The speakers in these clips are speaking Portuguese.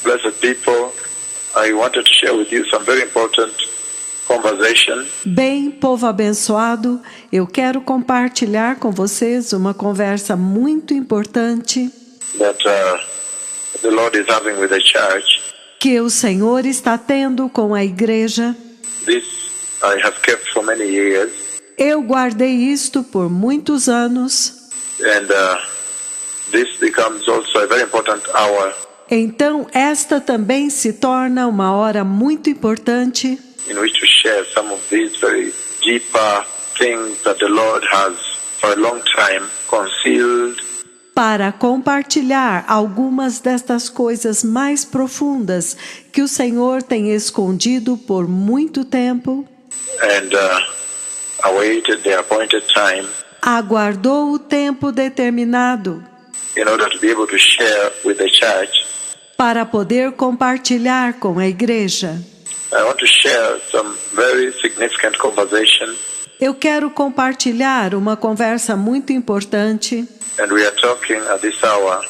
Blessed people, I wanted to share with you some very important conversation. Bem, povo abençoado, eu quero compartilhar com vocês uma conversa muito importante That the Lord is having with the church. que o Senhor está tendo com a igreja. This I have kept for many years, Eu guardei isto por muitos anos, and this becomes also a very important hour então esta também se torna uma hora muito importante in which to share some of these very deeper things that the Lord has for a long time concealed para compartilhar algumas destas coisas mais profundas que o Senhor tem escondido por muito tempo. and awaited the appointed time Aguardou o tempo determinado in order to be able to share with the church. para poder compartilhar com a igreja. I want to share some very significant conversation, Eu quero compartilhar uma conversa muito importante. and we are talking at this hour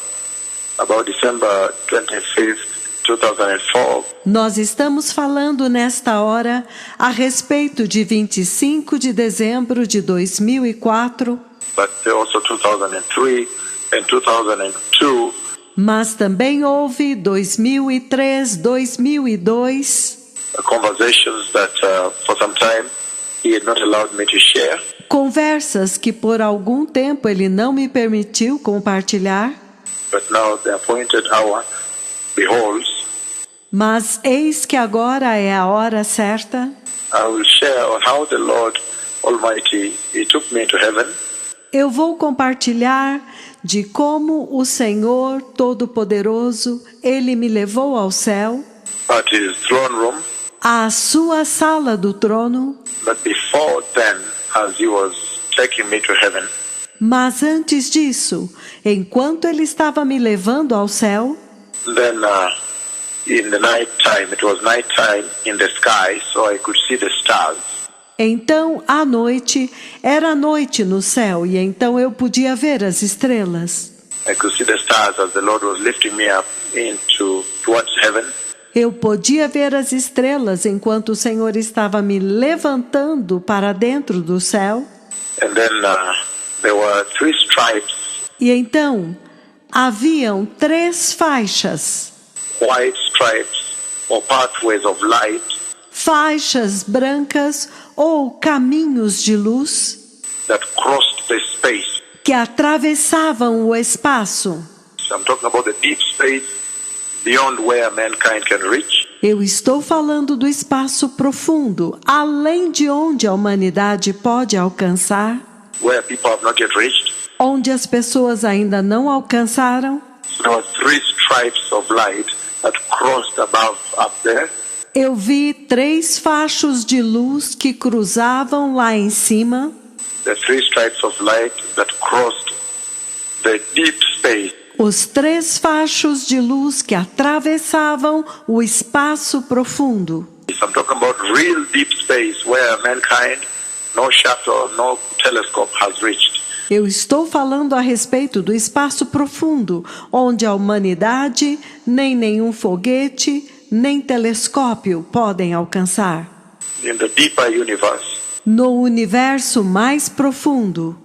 about December 25th, 2004, Nós estamos falando nesta hora a respeito de 25 de dezembro de 2004, but also 2003 and 2002, mas também houve 2003, 2002, conversations that for some time he had not allowed me to share. conversas que por algum tempo ele não me permitiu compartilhar, But now the appointed hour beholds. mas eis que agora é a hora certa. I will share on how the Lord Almighty, He took me to heaven. Eu vou compartilhar de como o Senhor Todo-Poderoso, Ele me levou ao céu, At His throne room. à sua sala do trono, But before then, as He was taking me to heaven, mas antes disso, enquanto Ele estava me levando ao céu, then in the night time, it was night time in the sky, so I could see the stars. então à noite, era noite no céu e então eu podia ver as estrelas. I could see the stars as the Lord was lifting me up towards heaven. Eu podia ver as estrelas enquanto o Senhor estava me levantando para dentro do céu. And then there were three stripes, E então, haviam 3 faixas, white stripes or pathways of light faixas brancas ou caminhos de luz that crossed the space. que atravessavam o espaço. So I'm talking about the deep space beyond where mankind can reach. Eu estou falando do espaço profundo, além de onde a humanidade pode alcançar, Where people have not yet reached. onde as pessoas ainda não alcançaram. So there were three stripes of light that crossed above up there. Eu vi 3 fachos de luz que cruzavam lá em cima, The three stripes of light that crossed the deep space. os 3 fachos de luz que atravessavam o espaço profundo. I'm talking about real deep space where mankind, no shuttle, no telescope has reached. Eu estou falando a respeito do espaço profundo, onde a humanidade, nem nenhum foguete, nem telescópio podem alcançar. In the deeper universe, No universo mais profundo,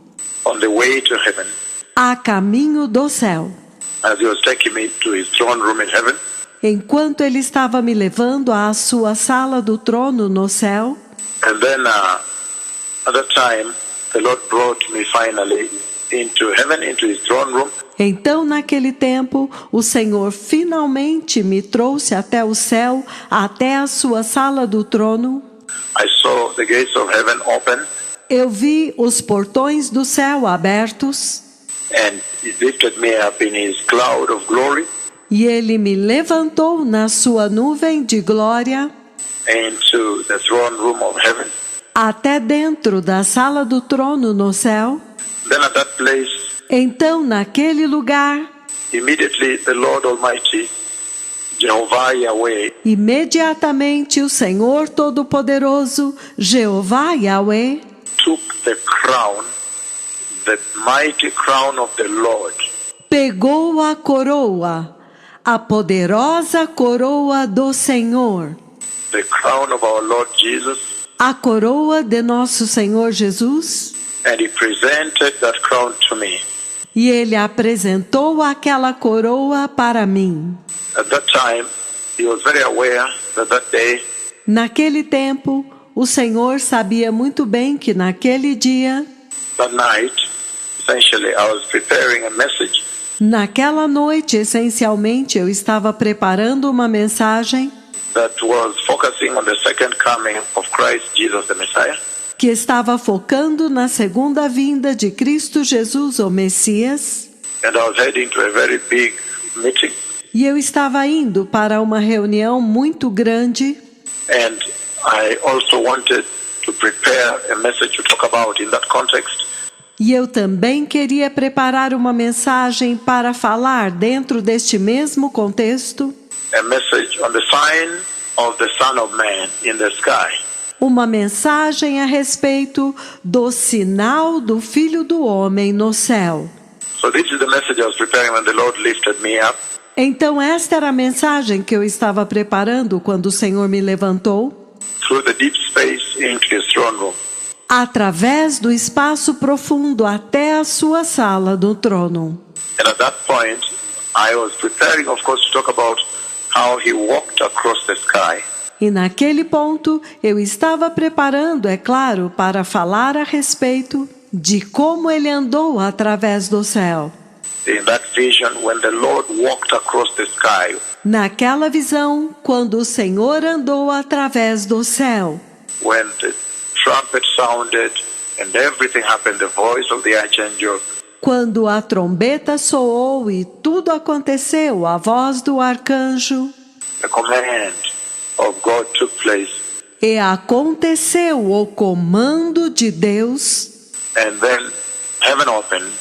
on the way to heaven, a caminho do céu. as He was taking me to His throne room in heaven, Enquanto ele estava me levando à sua sala do trono no céu, and then at that time, the Lord brought me finally into heaven, into His throne room. então naquele tempo, o Senhor finalmente me trouxe até o céu, até a sua sala do trono. I saw the gates of heaven open, Eu vi os portões do céu abertos, and He lifted me up in His cloud of glory e ele me levantou na sua nuvem de glória into the throne room of heaven. até dentro da sala do trono no céu. Then at that place, Então naquele lugar, immediately the Lord Almighty, Jehovah Yahweh, imediatamente o Senhor Todo-Poderoso, Jeová Yahweh, took the crown, the mighty crown of the Lord, pegou a coroa, a poderosa coroa do Senhor, the crown of our Lord Jesus, a coroa de nosso Senhor Jesus, and he presented that crown to me. e ele apresentou aquela coroa para mim. At that time, he was very aware that day Naquele tempo, o Senhor sabia muito bem que naquele dia, that night, essentially, I was preparing a message naquela noite, essencialmente, eu estava preparando uma mensagem that was focusing on the second coming of Christ Jesus the Messiah. que estava focando na segunda vinda de Cristo Jesus, o Messias, And I was heading to a very big meeting. e eu estava indo para uma reunião muito grande, And I also wanted to prepare a message to talk about in that context. e eu também queria preparar uma mensagem para falar dentro deste mesmo contexto, A message on the sign of the Son of Man in the sky. uma mensagem a respeito do sinal do Filho do Homem no céu. So this is the message I was preparing when the Lord lifted me up. Então esta era a mensagem que eu estava preparando quando o Senhor me levantou, Through the deep space into his throne room. através do espaço profundo até a sua sala do trono. And at that point, I was preparing, of course, to talk about how he walked across the sky. E naquele ponto, eu estava preparando, é claro, para falar a respeito de como ele andou através do céu. In that vision, when the Lord walked across the sky, Naquela visão, quando o Senhor andou através do céu, when the trumpet sounded and everything happened, the voice of the archangel, quando a trombeta soou e tudo aconteceu, a voz do arcanjo, the command of God took place. e aconteceu o comando de Deus, And then heaven opened,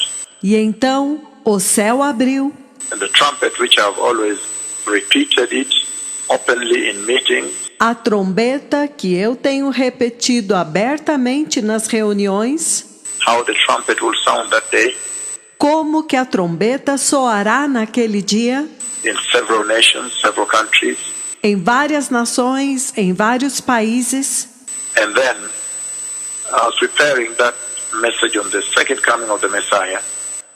e então o céu abriu, and the trumpet, which I've always repeated it openly in meetings, a trombeta que eu tenho repetido abertamente nas reuniões, how the trumpet will sound that day como que a trombeta soará naquele dia, in several nations, several countries. em várias nações, em vários países. And then I was preparing that message on the second coming of the Messiah.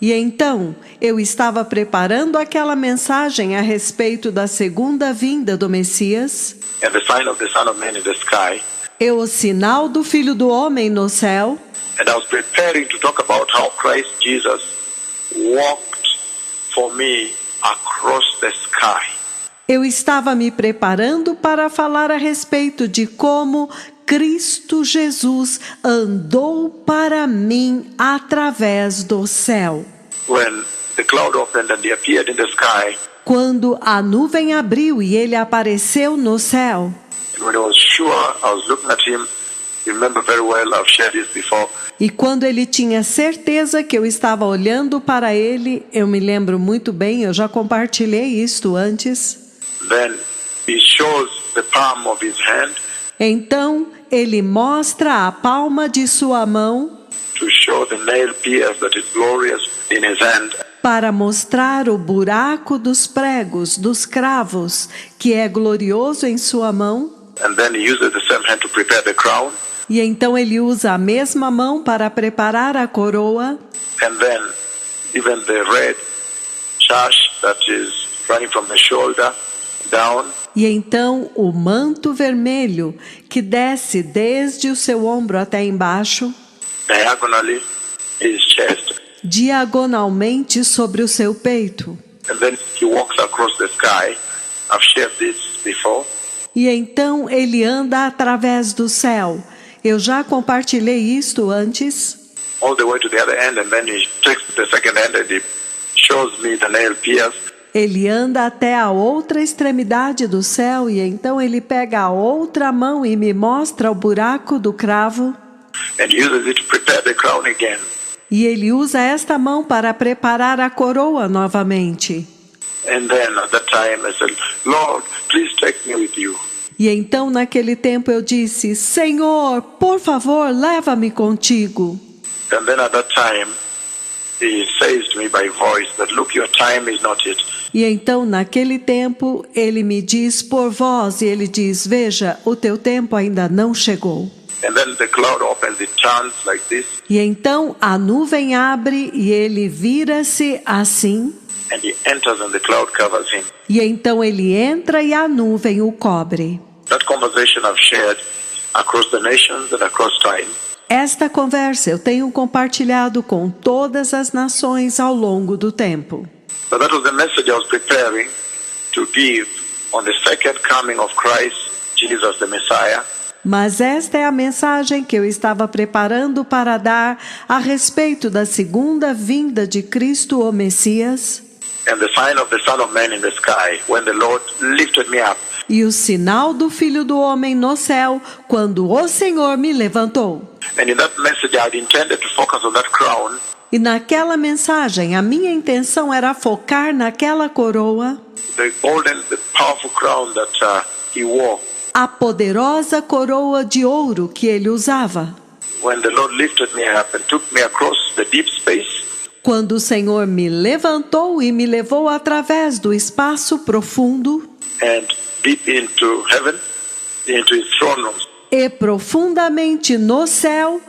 E então, eu estava preparando aquela mensagem a respeito da segunda vinda do Messias, And the sign of the Son of Man in the sky. e o sinal do Filho do Homem no céu, And I was preparing to talk about how Christ Jesus walked for me across the sky. eu estava me preparando para falar a respeito de como Cristo Jesus andou para mim através do céu. When the cloud opened and he appeared in the sky, Quando a nuvem abriu e ele apareceu no céu, and when I was sure I was looking at him, you remember very well, I've shared this before, e quando ele tinha certeza que eu estava olhando para ele, eu me lembro muito bem, eu já compartilhei isto antes. then he shows the palm of his hand Então, ele mostra a palma de sua mão to show the nail pierce that is glorious in his hand. para mostrar o buraco dos pregos, dos cravos, que é glorioso em sua mão. And then he uses the same hand to prepare the crown. E então ele usa a mesma mão para preparar a coroa. And then even the red sash that is running from the shoulder down, E então o manto vermelho, que desce desde o seu ombro até embaixo, diagonally his chest. diagonalmente sobre o seu peito. And then he walks across the sky. I've shared this before. E então ele anda através do céu. Eu já compartilhei isto antes. All the way to the other end, and then he takes the second hand and he shows me the nail pierce. Ele anda até a outra extremidade do céu e então ele pega a outra mão e me mostra o buraco do cravo. And uses it to prepare the crown again. E ele usa esta mão para preparar a coroa novamente. And then at that time I said, Lord, please take me with you. E então naquele tempo eu disse, Senhor, por favor, leva-me contigo. And then at that time, he says to me by voice that, look, your time is not yet. E então, naquele tempo, ele me diz por voz, e ele diz, veja, o teu tempo ainda não chegou. And then the cloud opens, it turns like this, E então a nuvem abre e ele vira-se assim. and he enters and the cloud covers him. E então ele entra e a nuvem o cobre. That conversation I've shared across the nations and across time. Esta conversa eu tenho compartilhado com todas as nações ao longo do tempo. So that was the message I was preparing to give on the second coming of Christ, Jesus the Messiah. Mas esta é a mensagem que eu estava preparando para dar a respeito da segunda vinda de Cristo, o Messias, And the sign of the Son of Man in the sky, when the Lord lifted me up. e o sinal do Filho do Homem no céu, quando o Senhor me levantou. And in that message, I had intended to focus on that crown, E naquela mensagem, a minha intenção era focar naquela coroa, the golden, the powerful crown that he wore. a poderosa coroa de ouro que ele usava. When the Lord lifted me up and took me across the deep space, Quando o Senhor me levantou e me levou através do espaço profundo and deep into heaven, into his throne room. e profundamente no céu,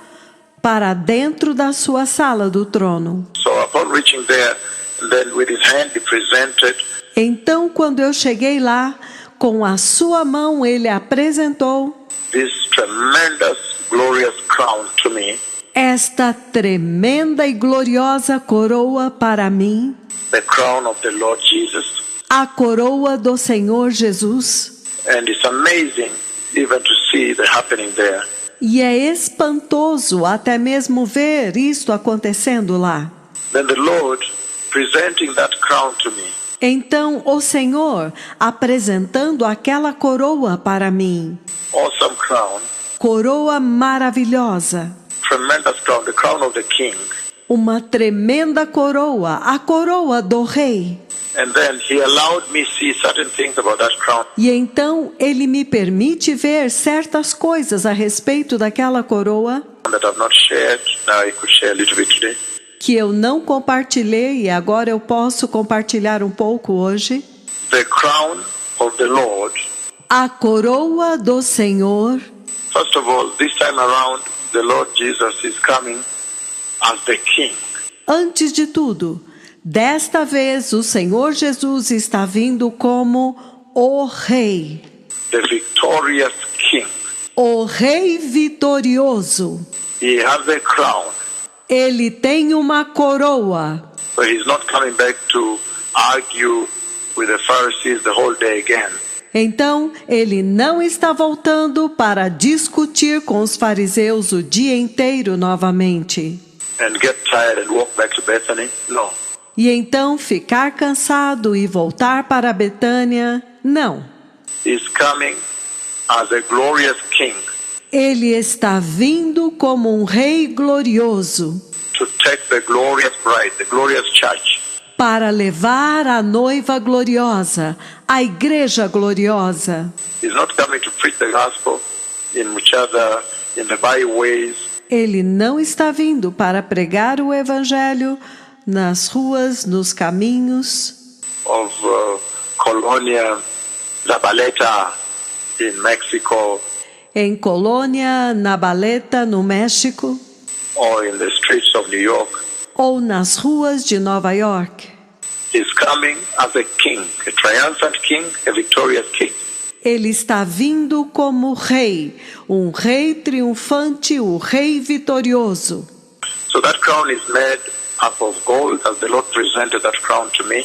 para dentro da sua sala do trono. So upon reaching there, and then with his hand he presented Então, quando eu cheguei lá, com a sua mão ele apresentou this tremendous, glorious crown to me, esta tremenda e gloriosa coroa para mim, the crown of the Lord Jesus. a coroa do Senhor Jesus. And it's amazing even to see the happening there. E é espantoso até mesmo ver isto acontecendo lá. Then the Lord presenting that crown to me. Então o Senhor apresentando aquela coroa para mim, Awesome crown, coroa maravilhosa, tremendous crown, the crown of the King. uma tremenda coroa, a coroa do rei. And then he allowed me see certain things about that crown. E então ele me permite ver certas coisas a respeito daquela coroa That I've not shared. Now I could share a little bit today. que eu não compartilhei e agora eu posso compartilhar um pouco hoje. The crown of the Lord. A coroa do Senhor. First of all, this time around, the Lord Jesus is coming as the King. Antes de tudo, desta vez o Senhor Jesus está vindo como o Rei. The victorious King. O Rei vitorioso. He has a crown. Ele tem uma coroa. But he's not coming back to argue with the Pharisees the whole day again. Então, ele não está voltando para discutir com os fariseus o dia inteiro novamente. And get tired and walk back to Bethany. No. E então ficar cansado e voltar para Betânia. Não. He's coming as a glorious King Ele está vindo como um rei glorioso to take the glorious bride, the glorious church, para levar a noiva gloriosa, a igreja gloriosa. He's not coming to preach the gospel in the byways. Ele não está vindo para pregar o evangelho nas ruas, nos caminhos Of Colonia, La Baleta in Mexico, em Colônia, na Baleta, no México, or in the streets of New York. ou nas ruas de Nova York. He's coming as a king, a triumphant king, a victorious king. Ele está vindo como rei, um rei triunfante, o rei vitorioso. So that crown is made up of gold, as the Lord presented that crown to me.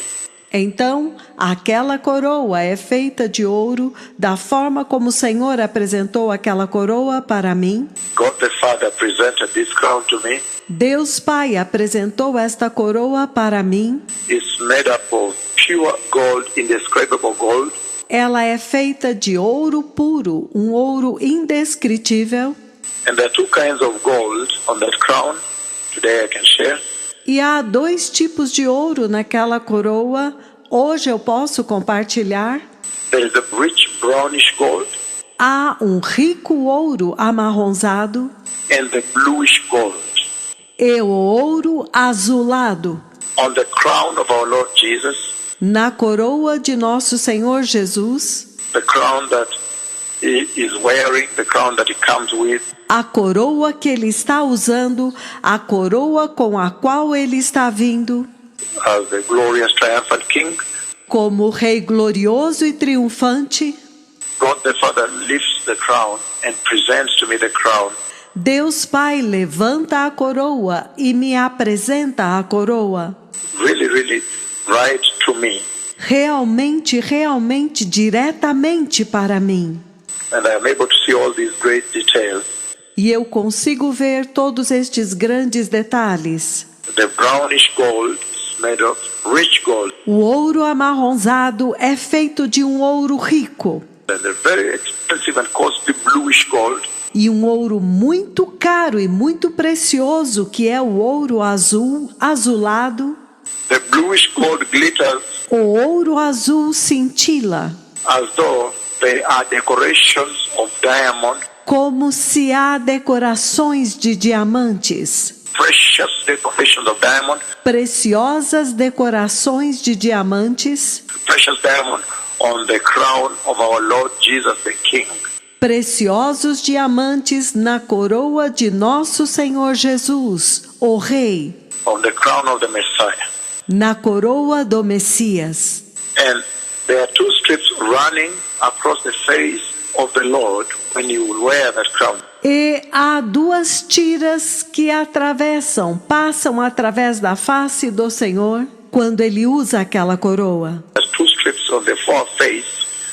Então, aquela coroa é feita de ouro, da forma como o Senhor apresentou aquela coroa para mim. God the Father presented this crown to me. Deus Pai apresentou esta coroa para mim. It's made up of pure gold, indescribable gold. Ela é feita de ouro puro, um ouro indescritível. And there are two kinds of gold on that crown. Today I can share. E há dois tipos de ouro naquela coroa. Hoje eu posso compartilhar. There is a rich brownish gold Há um rico ouro amarronzado and the bluish gold. e o ouro azulado on the crown of our Lord Jesus, na coroa de nosso Senhor Jesus, the crown that he is wearing, the crown that he comes with, a coroa que ele está usando, a coroa com a qual ele está vindo, as the glorious triumphant King. como Rei glorioso e triunfante. God the Father lifts the crown and presents to me the crown. Deus Pai levanta a coroa e me apresenta a coroa. Really, really right to me. Realmente, diretamente para mim. And I am able to see all these great details. E eu consigo ver todos estes grandes detalhes. The brownish gold is made of rich gold. O ouro amarronzado é feito de um ouro rico. And the very expensive and costly bluish gold. E um ouro muito caro e muito precioso, que é o ouro azulado. The bluish gold glitters O ouro azul cintila, as though they are decorations of diamond, como se há decorações de diamantes. precious decorations of diamond, Preciosas decorações de diamantes. precious diamond on the crown of our Lord Jesus the King. Preciosos diamantes na coroa de nosso Senhor Jesus, o Rei. On the crown of the Messiah. Na coroa do Messias. And there are two strips running across the face of the Lord when you wear that crown. E há duas tiras que passam através da face do Senhor quando ele usa aquela coroa. There's two strips on the foreface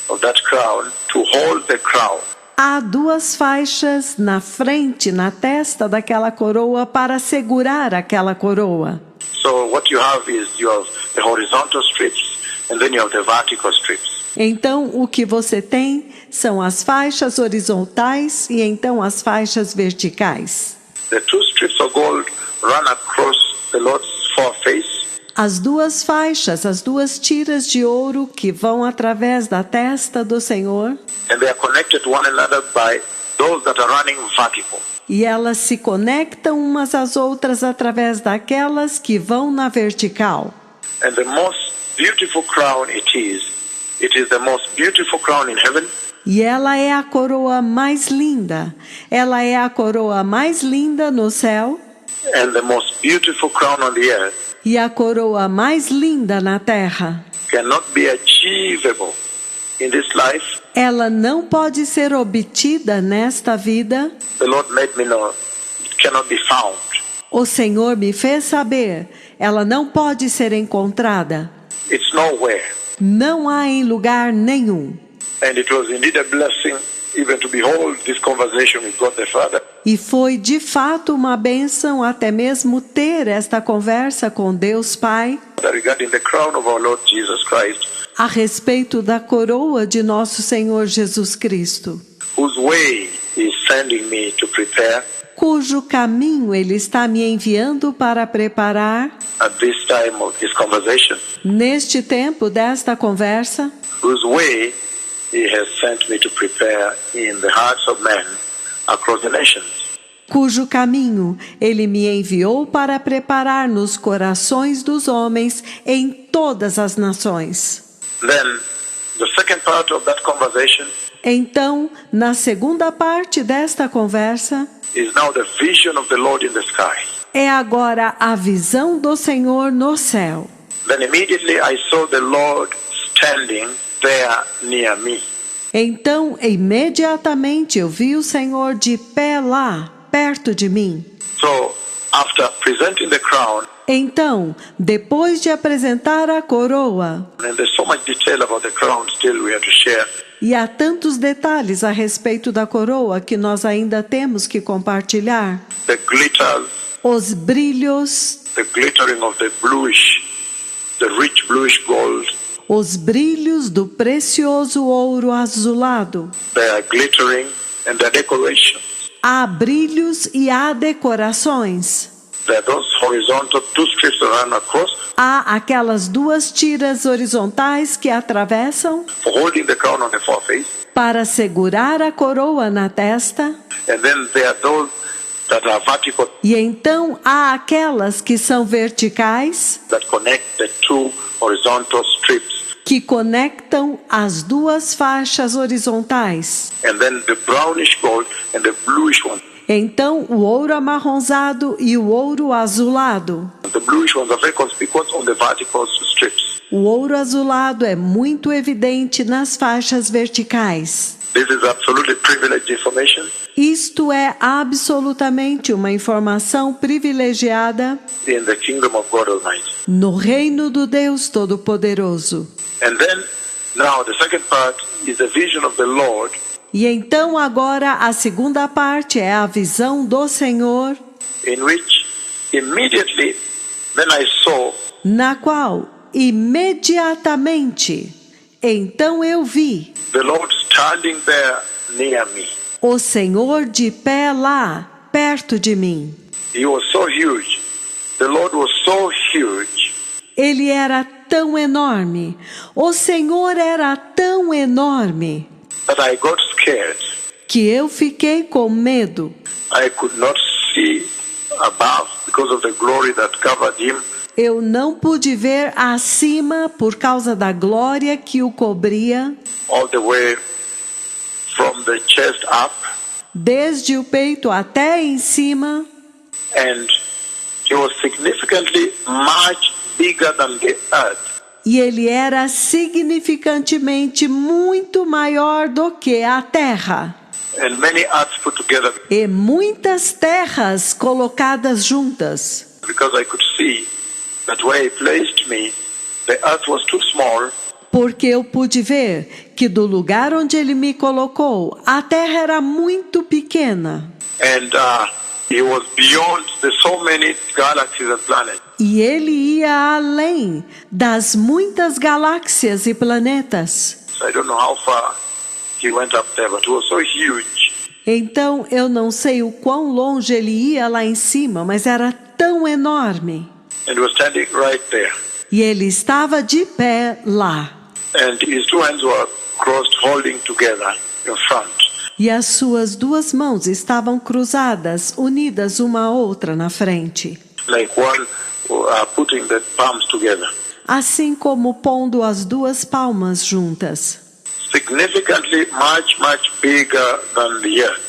of that crown to hold the crown. Há duas faixas na frente, na testa daquela coroa para segurar aquela coroa. So what you have is you have the horizontal strips and then you have the vertical strips. Então, o que você tem são as faixas horizontais e então as faixas verticais. The two strips of gold run across the Lord's foreface. As duas faixas, as duas tiras de ouro que vão através da testa do Senhor. And they are connected to one another by those that are running vertical. E elas se conectam umas às outras através daquelas que vão na vertical. And the most beautiful crown it is the most beautiful crown in heaven. E ela é a coroa mais linda. Ela é a coroa mais linda no céu. And the most beautiful crown on the earth. E a coroa mais linda na terra. Cannot be achievable in this life. Ela não pode ser obtida nesta vida. The Lord made me know it cannot be found. O Senhor me fez saber, ela não pode ser encontrada. It's nowhere. Não há em lugar nenhum. And it was indeed a blessing even to behold this conversation with God the Father. E foi de fato uma bênção até mesmo ter esta conversa com Deus Pai Regarding the crown of our Lord Jesus Christ, a respeito da coroa de nosso Senhor Jesus Cristo, whose way He is sending me to prepare cujo caminho Ele está me enviando para preparar at this time of this conversation, neste tempo desta conversa, whose way He has sent me to prepare in the hearts of men across the nations. cujo caminho Ele me enviou para preparar nos corações dos homens em todas as nações. Then, the second part of that conversation Então, na segunda parte desta conversa, is now the vision of the Lord in the sky. é agora a visão do Senhor no céu. Then immediately I saw the Lord standing there near me. Então, imediatamente eu vi o Senhor de pé lá, perto de mim. So, after presenting the crown, Então, depois de apresentar a coroa, and there's so much detail about the crown still we have to share, e há tantos detalhes a respeito da coroa que nós ainda temos que compartilhar, the glitters, os brilhos, the glittering of the bluish, the rich bluish gold, os brilhos do precioso ouro azulado. they are glittering and the decoration. Há brilhos e há decorações. There are those horizontal two strips that run across Há aquelas duas tiras horizontais que atravessam for holding the crown on the foreface. para segurar a coroa na testa. And then there are those that are vertical, E então há aquelas que são verticais, that connect the two horizontal strips. que conectam as duas faixas horizontais. And then the brownish gold and the bluish one. Então o ouro amarronzado e o ouro azulado. The bluish ones are very conspicuous on the vertical strips. O ouro azulado é muito evidente nas faixas verticais. This is absolutely privileged information Isto é absolutamente uma informação privilegiada in the kingdom of God Almighty. no reino do Deus Todo-Poderoso. And then, now the second part is the vision of the Lord, E então agora a segunda parte é a visão do Senhor, in which immediately then I saw na qual imediatamente então eu vi the Lord standing there near me. o Senhor de pé lá, perto de mim. He was so huge. The Lord was so huge Ele era tão enorme, o Senhor era tão enorme, that I got scared. que eu fiquei com medo. I could not see above because of the glory that covered him. Eu não pude ver acima por causa da glória que o cobria, All the way from the chest up, desde o peito até em cima, and he was significantly much bigger than the earth. e ele era significantemente muito maior do que a terra, And many earths put together, e muitas terras colocadas juntas, because I could see that where he placed me, the earth was too small, porque eu pude ver que do lugar onde ele me colocou, a terra era muito pequena, and he was beyond the so many galaxies and planets. e ele ia além das muitas galáxias e planetas. So I don't know how far he went up there, but he was so huge. Então eu não sei o quão longe ele ia lá em cima, mas era tão enorme. And he was standing right there. E ele estava de pé lá. And his two hands were crossed, holding together in front. E as suas duas mãos estavam cruzadas, unidas uma à outra na frente. Like one putting the palms together. Assim como pondo as duas palmas juntas. Significantly much bigger than the earth.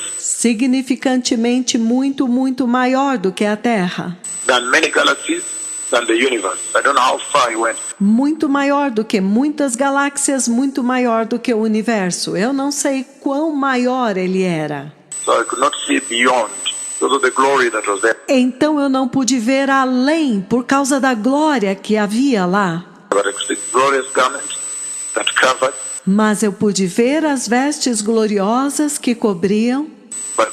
Significantemente muito, muito maior do que a Terra. Than many galaxies, than the universe. I don't know how far he went. Muito maior do que muitas galáxias, muito maior do que o universo. Eu não sei quão maior ele era. So I could not see beyond because of the glory that was there. Então eu não pude ver além por causa da glória que havia lá. But I could see glorious garment that covered, Mas eu pude ver as vestes gloriosas que cobriam, but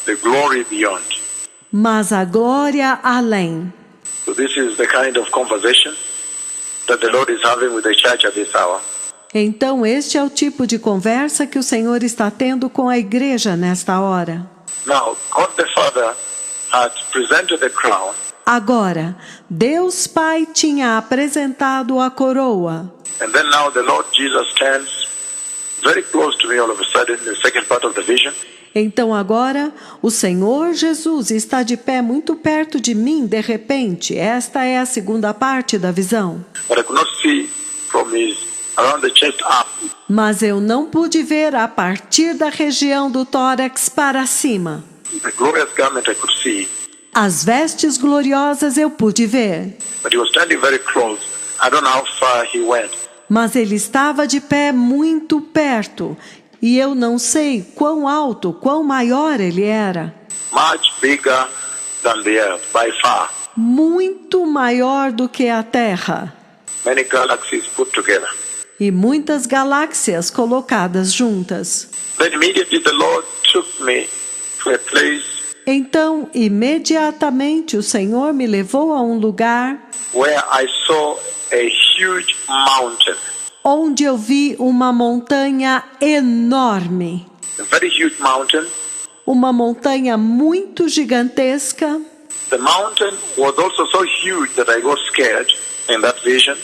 the glory beyond. mas a glória além. So this is the kind of conversation that the Lord is having with the church at this hour. Então este é o tipo de conversa que o Senhor está tendo com a igreja nesta hora. Now, God the Father had presented the crown, Agora, Deus Pai tinha apresentado a coroa. and then now the Lord Jesus stands very close to me all of a sudden in the second part of the vision. Então agora, o Senhor Jesus está de pé muito perto de mim de repente. Esta é a segunda parte da visão. But I could not see from his around the chest up. Mas eu não pude ver a partir da região do tórax para cima. The glorious garment I could see, As vestes gloriosas eu pude ver, but he was standing very close. I don't know how far he went. mas ele estava de pé muito perto, e eu não sei quão alto, quão maior ele era. Much bigger than the earth, by far. Muito maior do que a Terra, Many galaxies put together. e muitas galáxias colocadas juntas. Then immediately the Lord took me to a place Então, imediatamente o Senhor me levou a um lugar where I saw a huge mountain. onde eu vi uma montanha enorme. A very huge mountain. Uma montanha muito gigantesca. The mountain was also so huge that I got scared in that vision.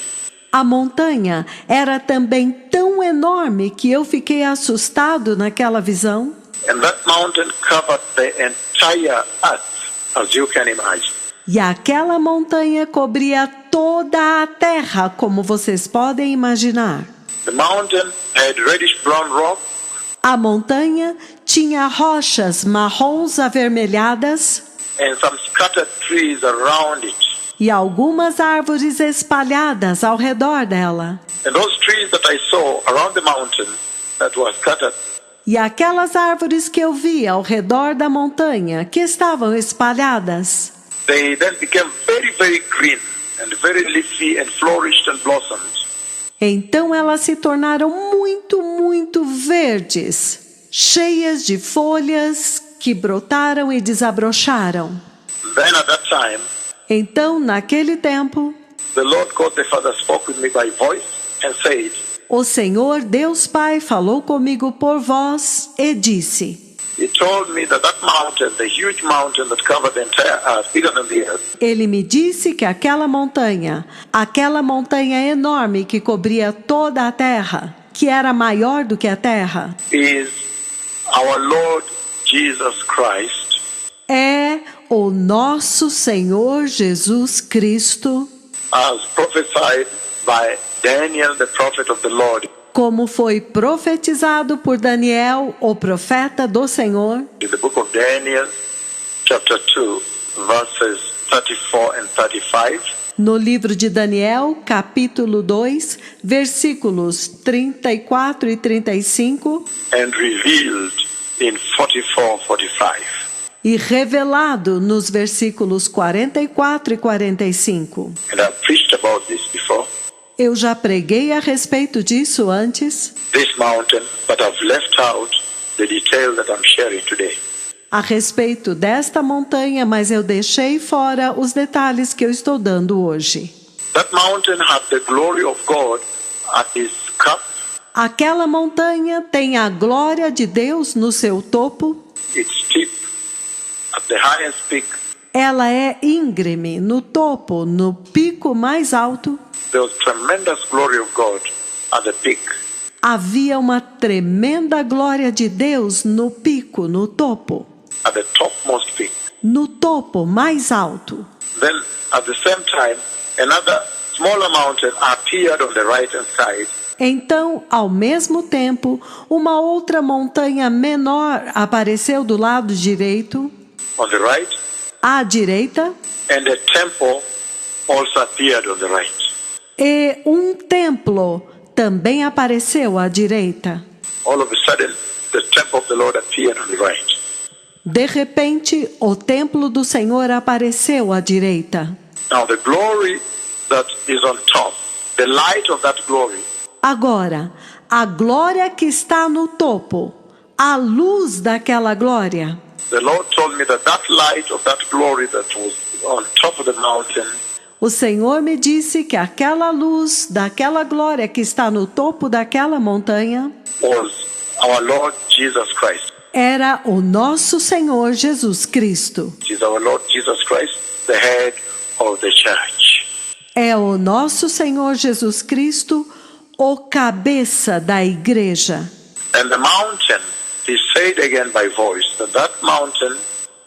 A montanha era também tão enorme que eu fiquei assustado naquela visão. And that mountain covered the entire earth, as you can imagine. E aquela montanha cobria toda a terra, como vocês podem imaginar. The mountain had reddish brown rock, A montanha tinha rochas marrons avermelhadas and some scattered trees around it. e algumas árvores espalhadas ao redor dela. And those trees that I saw around the mountain that were scattered, E aquelas árvores que eu vi ao redor da montanha, que estavam espalhadas, they then became very, very green and very leafy and flourished and blossomed. então elas se tornaram muito, muito verdes, cheias de folhas que brotaram e desabrocharam. Then at that time, Então, naquele tempo, the Lord God the Father spoke with me by voice and said, o Senhor Deus Pai falou comigo por voz e disse: He told me that that mountain, the huge mountain that covered the entire earth, bigger than the earth, Ele me disse que aquela montanha enorme que cobria toda a terra, que era maior do que a terra, is our Lord Jesus Christ, é o nosso Senhor Jesus Cristo, as prophesied by Daniel, the prophet of the Lord, como foi profetizado por Daniel, o profeta do Senhor, in the book of Daniel, chapter 2, verses 34 and 35. no livro de Daniel, capítulo 2, versículos 34 e 35, And revealed in 44, 45. e revelado nos versículos 44 e 45. And I've preached about this before, Eu já preguei a respeito disso antes, this mountain, but I've left out the detail that I'm sharing today. a respeito desta montanha, mas eu deixei fora os detalhes que eu estou dando hoje. That mountain had the glory of God at its cup. Aquela montanha tem a glória de Deus no seu topo. It's steep at the highest peak. Ela é íngreme no topo, no pico mais alto. There was tremendous glory of God at the peak. Havia uma tremenda glória de Deus no pico, no topo. At the topmost peak. No topo mais alto. Then, at the same time, another smaller mountain appeared on the right-hand side. Então, ao mesmo tempo, uma outra montanha menor apareceu do lado direito, On the right, à direita, and a temple also appeared on the right. e um templo também apareceu à direita. All of a sudden, the temple of the Lord appeared on the right. De repente, o templo do Senhor apareceu à direita. Now, the glory that is on top, the light of that glory, Agora, a glória que está no topo, a luz daquela glória, the Lord told me that that light of that glory that was on top of the mountain o Senhor me disse que aquela luz daquela glória que está no topo daquela montanha was our Lord Jesus Christ. era o nosso Senhor Jesus Cristo. It is our Lord Jesus Christ, the head of the church. É o nosso Senhor Jesus Cristo, o cabeça da igreja. And the mountain, he said again by voice, that mountain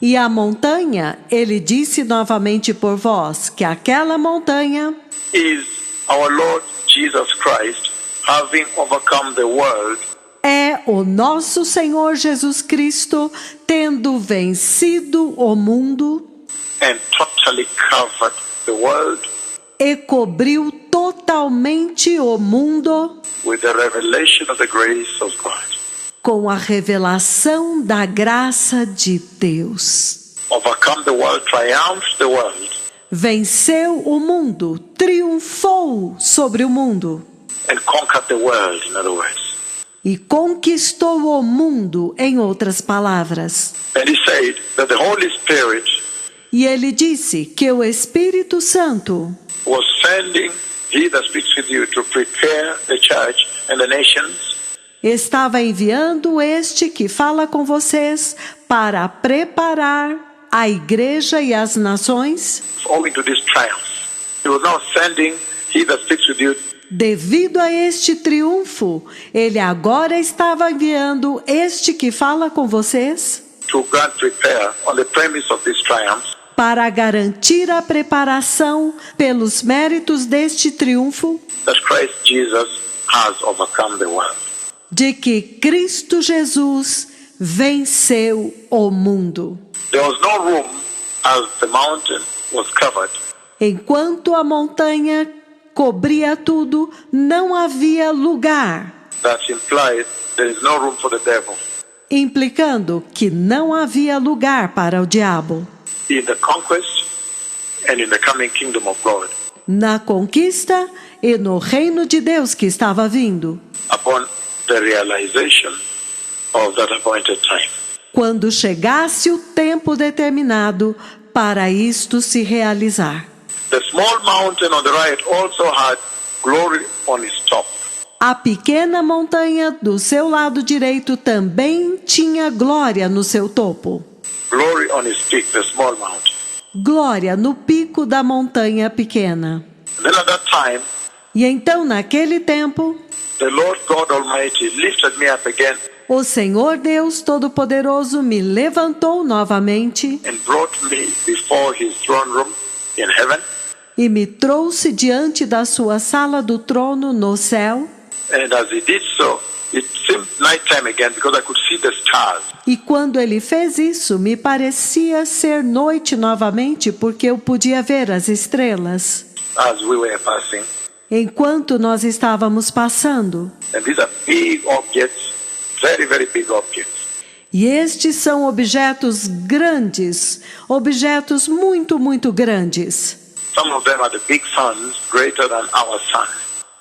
E a montanha, ele disse novamente por voz que aquela montanha is our Lord Jesus Christ, having overcome the world é o nosso Senhor Jesus Cristo, tendo vencido o mundo and totally covered the world e cobriu totalmente o mundo with the revelation of the grace of God. com a revelação da graça de Deus. Overcome the world, triumphed the world, Venceu o mundo, triunfou sobre o mundo and conquered the world, in other words. e conquistou o mundo, em outras palavras. And he said that the Holy Spirit E ele disse que o Espírito Santo was sending he that speaks with you to prepare the church and the nations estava enviando este que fala com vocês para preparar a igreja e as nações. owing to this triumph. He was now sending he that speaks with you Devido a este triunfo, ele agora estava enviando este que fala com vocês to grant repair on the premise of this triumph, para garantir a preparação pelos méritos deste triunfo that Christ Jesus has overcome the world. de que Cristo Jesus venceu o mundo. There was no room as the mountain was covered. Enquanto a montanha cobria tudo, não havia lugar, That implies there is no room for the devil implicando que não havia lugar para o diabo in the conquest and in the coming kingdom of God na conquista e no reino de Deus que estava vindo, upon the realization of that appointed time. quando chegasse o tempo determinado para isto se realizar. The small mountain on the right also had glory on its top. A pequena montanha do seu lado direito também tinha glória no seu topo. Glory on its peak, the small mountain. Glória no pico da montanha pequena. And then at that time, E então, naquele tempo, the Lord God Almighty lifted me up again o Senhor Deus Todo-Poderoso me levantou novamente and brought me before his throne room in heaven. e me trouxe diante da sua sala do trono no céu. And as he did so, it seemed nighttime again because I could see the stars. E quando ele fez isso, me parecia ser noite novamente, porque eu podia ver as estrelas As we were passing. enquanto nós estávamos passando. And these are big objects, very, very big objects. E estes são objetos grandes, objetos muito, muito grandes. Some of them are the big suns, greater than our sun.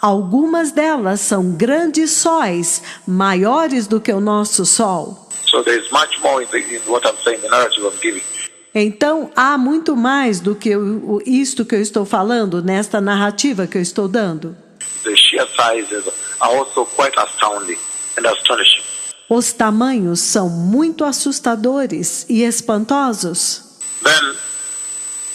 Algumas delas são grandes sóis, maiores do que o nosso sol. So there is much more in what I'm saying, the narrative I'm giving. Então, há muito mais do que isto que eu estou falando, nesta narrativa que eu estou dando. The sheer sizes are also quite astounding and astonishing. Os tamanhos são muito assustadores e espantosos. Then,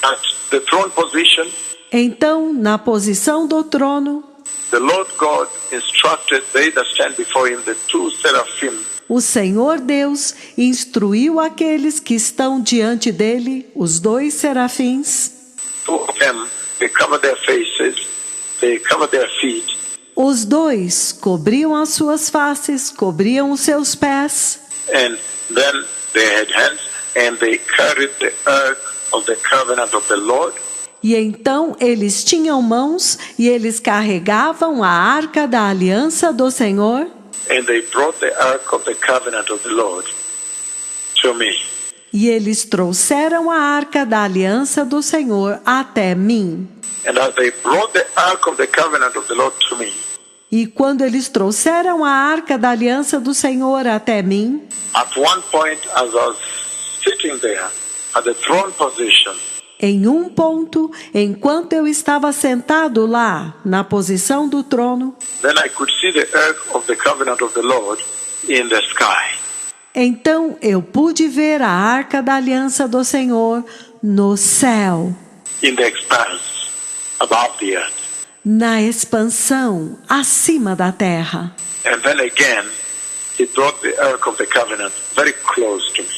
at the throne position, Então, na posição do trono, the Lord God instructed they that stand before him, the two seraphim, o Senhor Deus instruiu aqueles que estão diante dele, os dois serafins. two of them, they covered their faces, they covered their feet, Os dois cobriam as suas faces, cobriam os seus pés, and then they had hands, and they carried the ark of the covenant of the Lord, e então eles tinham mãos e eles carregavam a arca da aliança do Senhor, and they brought the ark of the covenant of the Lord to me. e eles trouxeram a arca da aliança do Senhor até mim. And as they brought the ark of the covenant of the Lord to me, E quando eles trouxeram a arca da aliança do Senhor até mim, at one point as I was sitting there at the throne position, em um ponto, enquanto eu estava sentado lá, na posição do trono, then I could see the ark of the covenant of the Lord in the sky. então eu pude ver a arca da aliança do Senhor no céu, In the expanse above the earth. na expansão, acima da terra. And then again, he brought the ark of the covenant very close to me.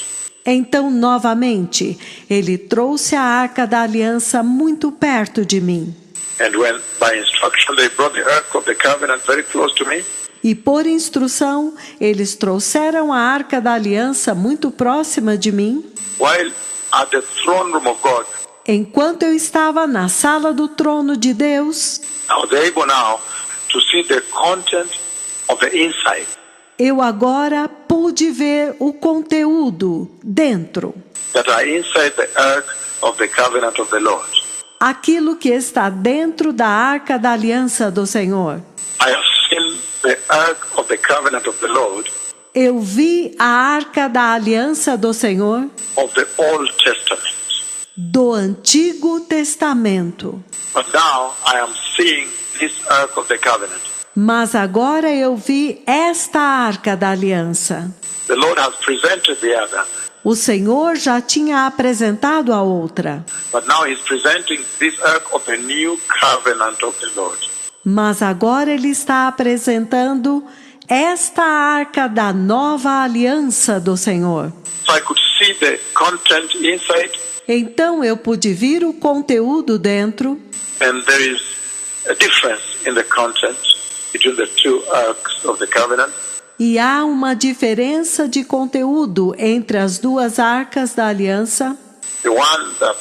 Então, novamente, ele trouxe a arca da aliança muito perto de mim. And when, by instruction, they brought the ark of the covenant very close to me, E por instrução, eles trouxeram a arca da aliança muito próxima de mim, while at the throne room of God, enquanto eu estava na sala do trono de Deus. I was able now to see the content of the inside. Eu agora pude ver o conteúdo dentro, That are inside the ark of the covenant of the Lord. aquilo que está dentro da arca da aliança do Senhor. I have seen the ark of the covenant of the Lord Eu vi a arca da aliança do Senhor of the Old Testament. do Antigo Testamento. But now I am seeing this ark of the covenant. Mas agora eu vi esta arca da aliança. The Lord has presented the other, O Senhor já tinha apresentado a outra, but now he's presenting this ark of the new covenant of the Lord. Mas agora ele está apresentando esta arca da nova aliança do Senhor. So I could see the content inside, Então eu pude ver o conteúdo dentro, and there is a difference in the content between the two arks of the covenant. e há uma diferença de conteúdo entre as duas arcas da aliança. The one that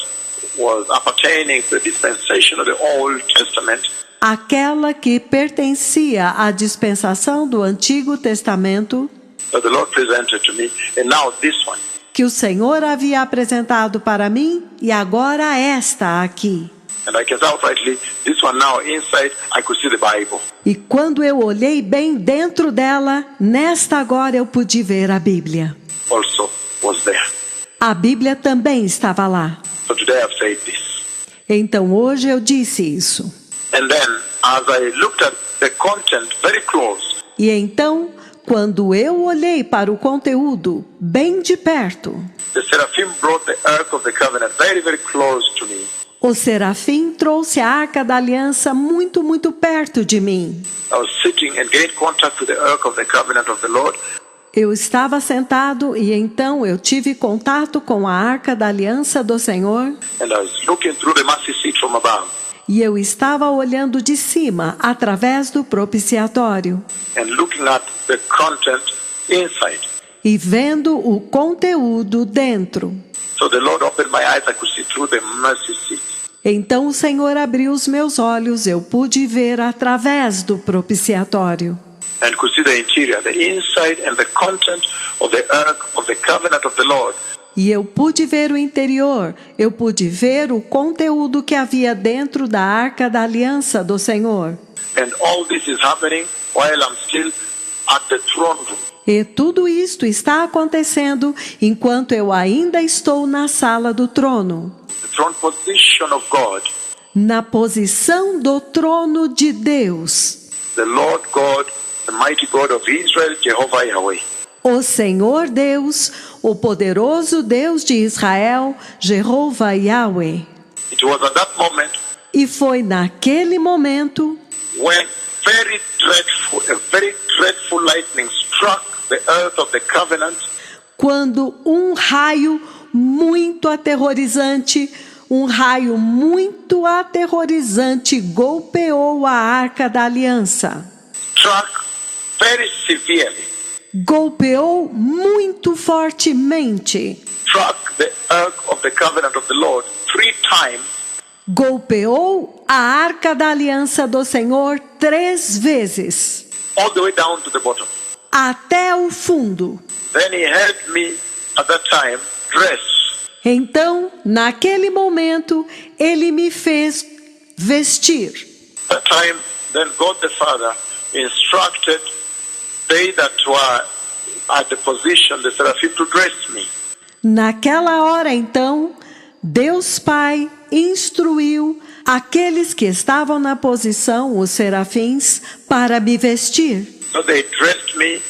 was appertaining to the dispensation of the Old Testament, Aquela que pertencia à dispensação do Antigo Testamento, that the Lord presented to me, and now this one. que o Senhor havia apresentado para mim, e agora esta aqui. And I can say outrightly, this one now inside, I could see the Bible. E quando eu olhei bem dentro dela, nesta agora eu pude ver a Bíblia. Also was there. A Bíblia também estava lá. So today I've said this. Então hoje eu disse isso. And then, as I looked at the content very close, E então, quando eu olhei para o conteúdo bem de perto, the seraphim brought the Ark of the Covenant very, very close to me. o serafim trouxe a arca da aliança muito, muito perto de mim. I was sitting in great contact with the Ark of the Covenant of the Lord, Eu estava sentado e então eu tive contato com a arca da aliança do Senhor and I was looking through the mercy seat from above, e eu estava olhando de cima através do propiciatório and looking at the content inside. e vendo o conteúdo dentro. So the Lord opened my eyes, I could see through the mercy seat. Então o Senhor abriu os meus olhos, eu pude ver através do propiciatório. And could see the interior, the inside and the content of the Ark of the Covenant of the Lord. E eu pude ver o interior, eu pude ver o conteúdo que havia dentro da arca da aliança do Senhor. And all this is happening while I'm still at the throne room. E tudo isto está acontecendo enquanto eu ainda estou na sala do trono, The throne position of God. na posição do trono de Deus. The Lord God, the mighty God of Israel, Jehovah Yahweh. O Senhor Deus, o poderoso Deus de Israel, Jeová Yahweh. It was at that moment E foi naquele momento when a very dreadful lightning struck the earth of the covenant, quando um raio muito aterrorizante golpeou a arca da aliança. struck very severely, Golpeou muito fortemente. struck the ark of the covenant of the Lord 3 times, Golpeou a arca da aliança do Senhor 3 vezes, all the way down to the bottom. até o fundo. Then he helped me at that time dress. Então, naquele momento, ele me fez vestir. That time, then God the Father instructed they that were at the position, the seraphim, to dress me. Naquela hora, então, Deus Pai instruiu aqueles que estavam na posição, os serafins, para me vestir. So they dressed me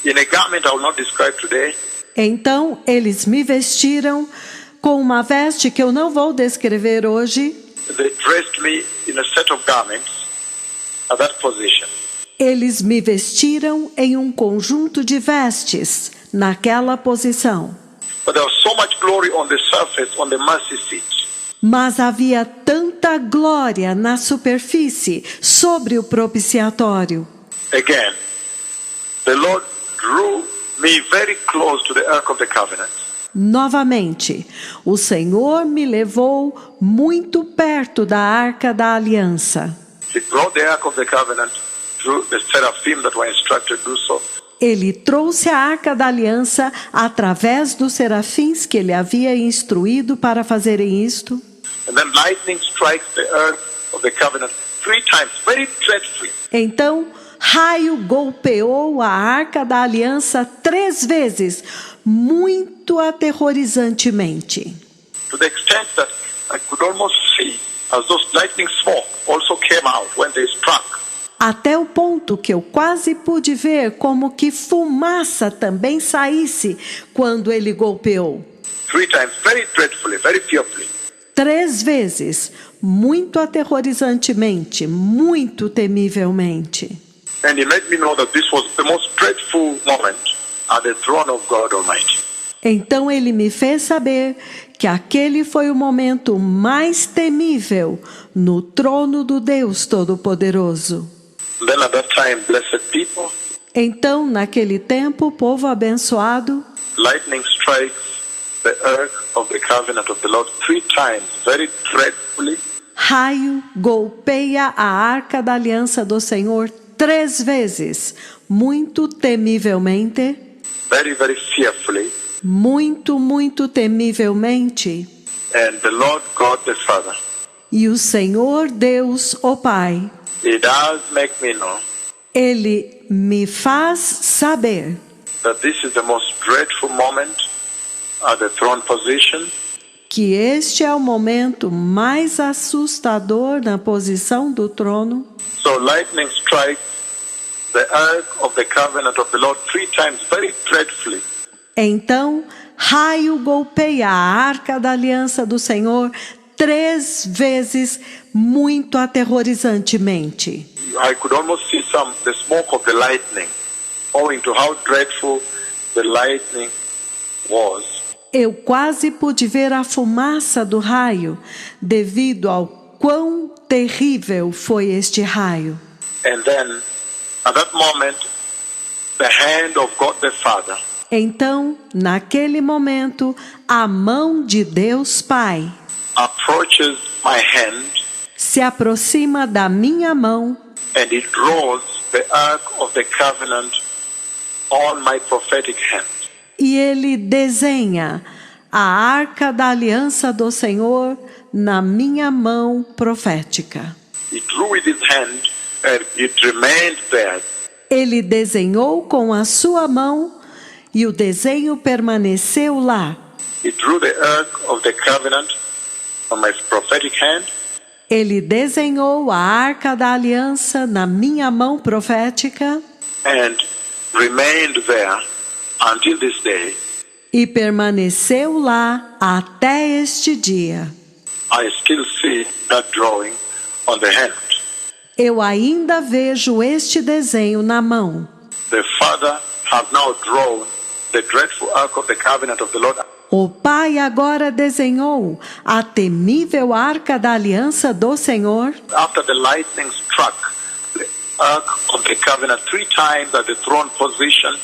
in a garment I will not describe today. Então, eles me vestiram com uma veste que eu não vou descrever hoje. They dressed me in a set of garments at that position. Eles me vestiram em um conjunto de vestes, naquela posição. But there was so much glory on the surface, on the mercy seat. Mas havia tanta glória na superfície, sobre o propiciatório. Again, the Lord drew me very close to the Ark of the Covenant. Novamente, o Senhor me levou muito perto da arca da aliança. He brought the Ark of the Covenant through the seraphim that were instructed to do so. Ele trouxe a arca da aliança através dos serafins que ele havia instruído para fazerem isto. And then lightning strikes the Ark of the Covenant 3 times, very dreadfully. Então, raio golpeou a arca da aliança 3 vezes, muito aterrorizantemente. To the extent that I could almost see as those lightning smoke also came out when they struck. Até o ponto que eu quase pude ver como que fumaça também saísse quando ele golpeou. 3 times, very dreadfully, very fearfully. 3 vezes, muito aterrorizantemente, muito temivelmente. And he made me know that this was the most dreadful moment at the throne of God Almighty. Então ele me fez saber que aquele foi o momento mais temível no trono do Deus Todo-Poderoso. Then at that time, blessed people, Então, naquele tempo, povo abençoado, lightning strikes the ark of the covenant of the Lord 3 times, very dreadfully. raio golpeia a arca da aliança do Senhor 3 vezes, muito temivelmente, Very, very fearfully. muito, muito temivelmente. And the Lord God the Father, E o Senhor Deus, o Pai, He does make me know Ele me faz saber that this is the most dreadful moment at the throne position. que este é o momento mais assustador na posição do trono. So lightning strikes the ark of the covenant of the Lord 3 times, very dreadfully. Então, raio golpeia a arca da aliança do Senhor 3 vezes, muito aterrorizantemente. I could almost see the smoke of the lightning, owing to how dreadful the lightning was. Eu quase pude ver a fumaça do raio, devido ao quão terrível foi este raio. And then, at that moment, the hand of God the Father Então, naquele momento, a mão de Deus Pai approaches my hand, se aproxima da minha mão and He draws the ark of the covenant on my prophetic hand. e ele desenha a arca da aliança do Senhor na minha mão profética. He drew with His hand, and it remained there. Ele desenhou com a sua mão e o desenho permaneceu lá. He drew the ark of the covenant on my prophetic hand, Ele desenhou a arca da aliança na minha mão profética and remained there until this day. e permaneceu lá até este dia. I still see that drawing on the hand. Eu ainda vejo este desenho na mão. The Father has now drawn the dreadful ark of the covenant of the Lord. O Pai agora desenhou a temível arca da aliança do Senhor. After the lightning struck the ark of the covenant 3 times at the throne position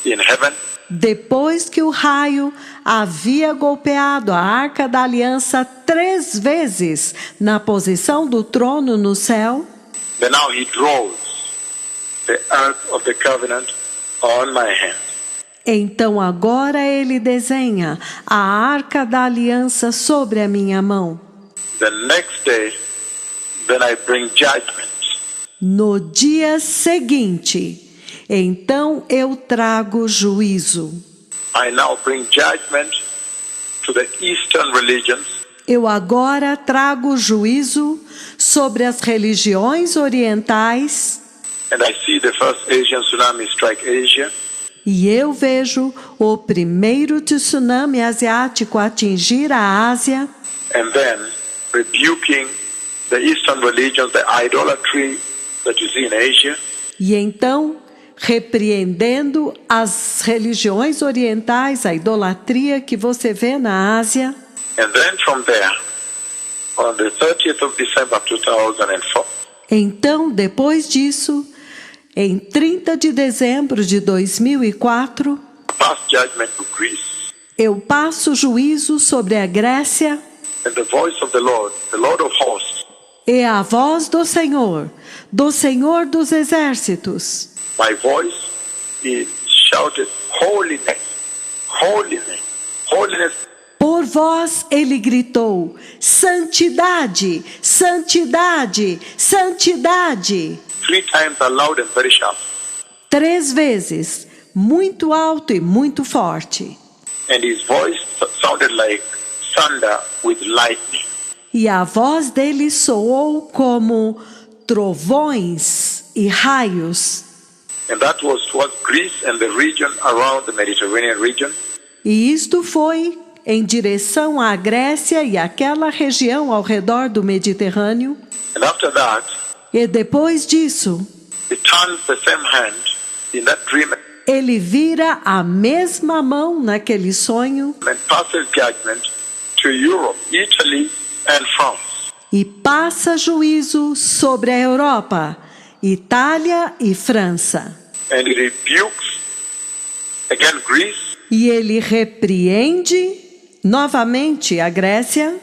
in heaven, Depois que o raio havia golpeado a arca da aliança 3 vezes na posição do trono no céu, then now He draws the ark of the covenant on my hand. então agora ele desenha a arca da aliança sobre a minha mão. The next day, then I bring judgment. No dia seguinte, então eu trago juízo. I now bring judgment to the Eastern religions. Eu agora trago juízo sobre as religiões orientais And I see the first Asian tsunami strike Asia. e eu vejo o primeiro tsunami asiático atingir a Ásia And then rebuking the Eastern religions, the idolatry that you see in Asia. e então repreendendo as religiões orientais, a idolatria que você vê na Ásia. And then from there, on the 30th of December 2004, Então, depois disso, em 30 de dezembro de 2004, pass judgment to Greece. eu passo juízo sobre a Grécia And the voice of the Lord of hosts, e a voz do Senhor dos exércitos. my voice, He shouted, holiness, holiness, holiness. Por voz ele gritou: santidade, santidade, santidade. 3 times aloud and very sharp. 3 vezes, muito alto e muito forte. And His voice sounded like thunder with lightning. E a voz dele soou como trovões e raios. And that was towards Greece and the region around the Mediterranean region. E isto foi em direção à Grécia e àquela região ao redor do Mediterrâneo. And after that, E depois disso, he turns the same hand in that dream ele vira a mesma mão naquele sonho and passes judgment to Europe, Italy, and France. e passa juízo sobre a Europa, Itália e França. And he rebukes again Greece, E ele repreende novamente a Grécia,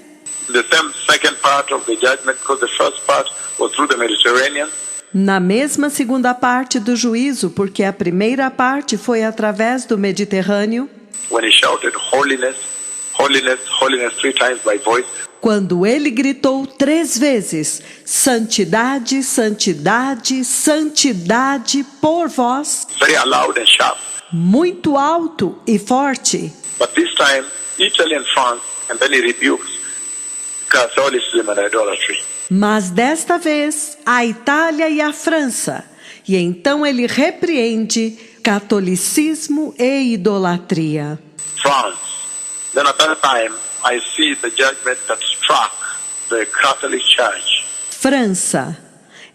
the same second part of the judgment, because the first part was through the Mediterranean. na mesma segunda parte do juízo, porque a primeira parte foi através do Mediterrâneo, When he shouted, "Holiness, holiness, holiness," 3 times by voice. quando ele gritou 3 vezes, santidade, santidade, santidade por voz, Very loud and sharp. muito alto e forte. But this time, Italy and France, and then he rebukes Catholicism and idolatry. Mas desta vez, a Itália e a França. E então ele repreende catolicismo e idolatria. France. Then at that time, I see the judgment that struck the Catholic Church. França.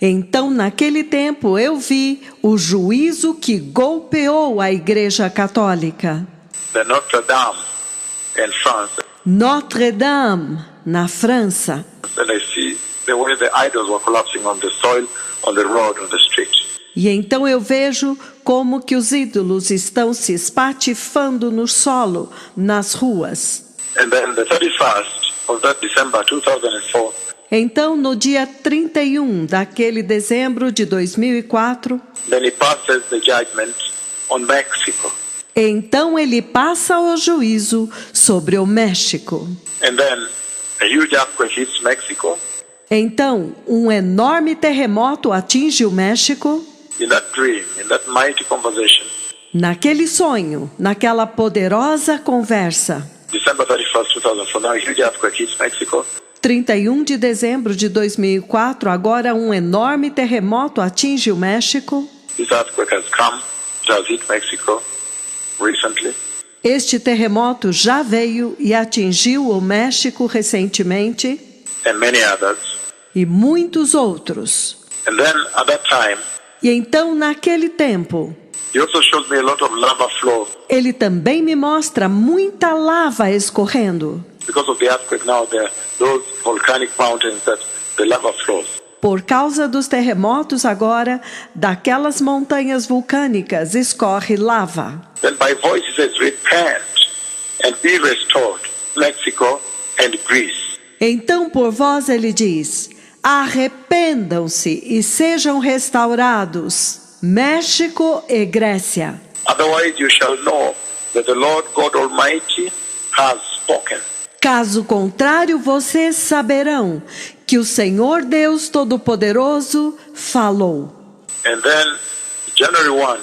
Então, naquele tempo, eu vi o juízo que golpeou a Igreja Católica. The Notre Dame in France. Notre-Dame, na França. And I see the way the idols were collapsing on the soil, on the road, on the street. E então eu vejo como que os ídolos estão se espatifando no solo, nas ruas. And then the 31st of that December 2004, Então, no dia 31 daquele dezembro de 2004, then he passes the judgment on Mexico. então ele passa o juízo sobre o México. And then a huge earthquake hits Mexico. Então, um enorme terremoto atinge o México. In that dream, in that mighty conversation, Naquele sonho, naquela poderosa conversa, December 31st, 2004, now a huge earthquake hits Mexico. 31 de dezembro de 2004, agora um enorme terremoto atinge o México. This earthquake has come, it has hit Mexico recently. Este terremoto já veio e atingiu o México recentemente And many others. e muitos outros. And then at that time, E então, naquele tempo, he also shows me a lot of lava flow. ele também me mostra muita lava escorrendo. Because of the earthquake now, there are those volcanic mountains that the lava flows. Por causa dos terremotos agora, daquelas montanhas vulcânicas escorre lava. Then by voice he says, "Repent and be restored, Mexico and Greece." Então, por voz ele diz: arrependam-se e sejam restaurados, México e Grécia. Otherwise you shall know that the Lord God Almighty has spoken. Caso contrário, vocês saberão que o Senhor Deus Todo-Poderoso falou. And then January 1,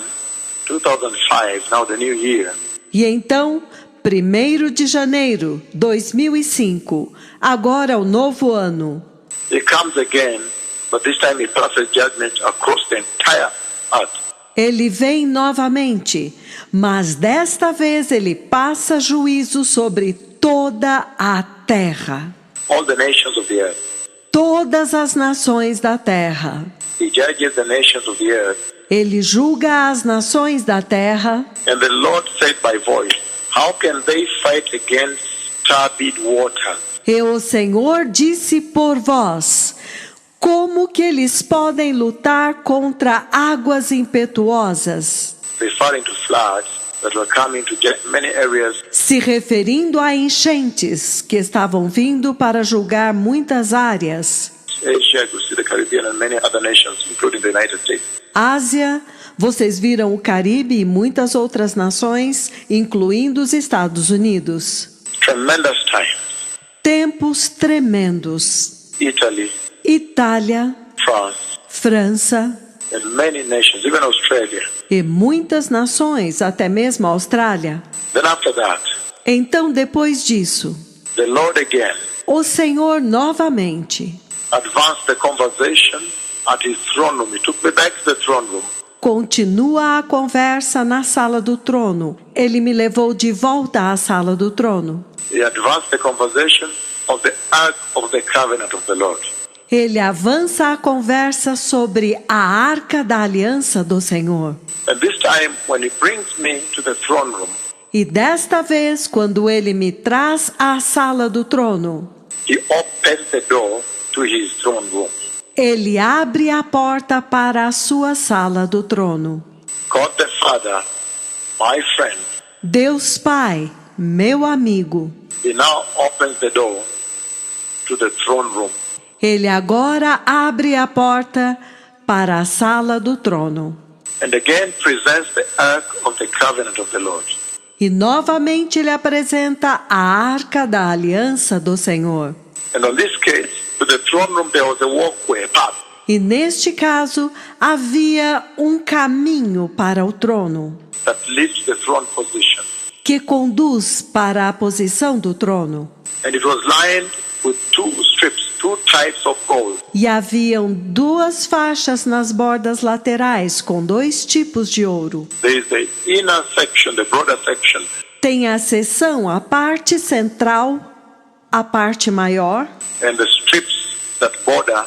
2005, now the new year, E então, 1º de janeiro 2005, agora o novo ano, he comes again, but this time he passes judgment across the entire earth. ele vem novamente, mas desta vez ele passa juízo sobre toda a terra. All the nations of the earth. Todas as nações da terra. He judges the nations of the earth. Ele julga as nações da terra. And the Lord said by voice, how can they fight against turbid water? E o Senhor disse por voz: como que eles podem lutar contra águas impetuosas? Referring to floods that were coming to many areas. Se referindo a enchentes que estavam vindo para julgar muitas áreas. Asia, you see the Caribbean and many other nations, including the United States. Ásia, vocês viram o Caribe e muitas outras nações, incluindo os Estados Unidos. Tremendous times. Tempos tremendos. Italy, Itália, France, França and many nations, even Australia. e muitas nações, até mesmo a Austrália. Then after that, Então, depois disso, the Lord again o Senhor novamente advanced the conversation at his throne room. He took me back to the throne room. continua a conversa na sala do trono. Ele me levou de volta à sala do trono. he advanced the conversation of the Ark of the Covenant of the Lord. Ele avança a conversa sobre a Arca da Aliança do Senhor. And this time, when he brings me to the throne room, E desta vez, quando ele me traz à sala do trono, he opens the door to his throne room. ele abre a porta para a sua sala do trono. God the Father, my friend, Deus Pai, meu amigo, he now opens the door to the throne room. ele agora abre a porta para a sala do trono. And again presents the Ark of the Covenant of the Lord. E novamente ele apresenta a Arca da Aliança do Senhor. And on this case, to the throne room there was a walkway, a path. E neste caso, havia um caminho para o trono, That leads to the throne position. que conduz para a posição do trono. And it was lined with two strips, two types of gold. E haviam duas faixas nas bordas laterais com dois tipos de ouro. There is the inner section, the broader section, Tem a seção, a parte central, a parte maior, and the strips that border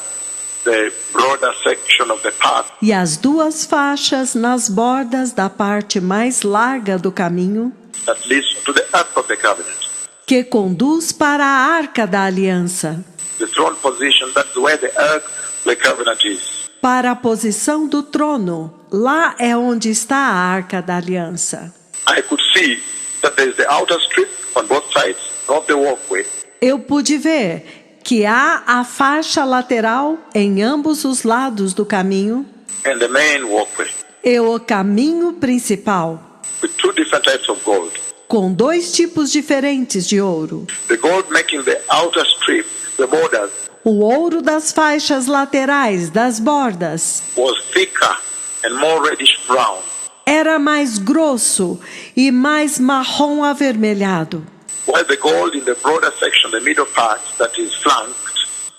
the broader section of the path. e as duas faixas nas bordas da parte mais larga do caminho, That leads to the Ark of the Covenant. que conduz para a Arca da Aliança, The throne position, that's where the Ark of the Covenant is. para a posição do trono. Lá é onde está a Arca da Aliança. I could see that there is the outer strip on both sides of the walkway, Eu pude ver que há a faixa lateral em ambos os lados do caminho and the main walkway, e o caminho principal, with two different types of gold. com dois tipos diferentes de ouro. The gold making the outer strip, the borders, O ouro das faixas laterais das bordas was thicker and more reddish brown, era mais grosso e mais marrom avermelhado, while the gold in the broader section, the middle part that is flanked,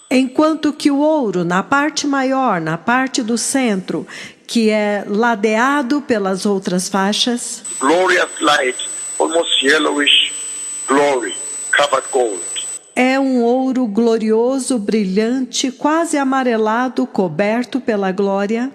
enquanto que o ouro na parte maior, na parte do centro, que é ladeado pelas outras faixas, glorious light, almost yellowish glory, covered gold. é um ouro glorioso, brilhante, quase amarelado, coberto pela glória,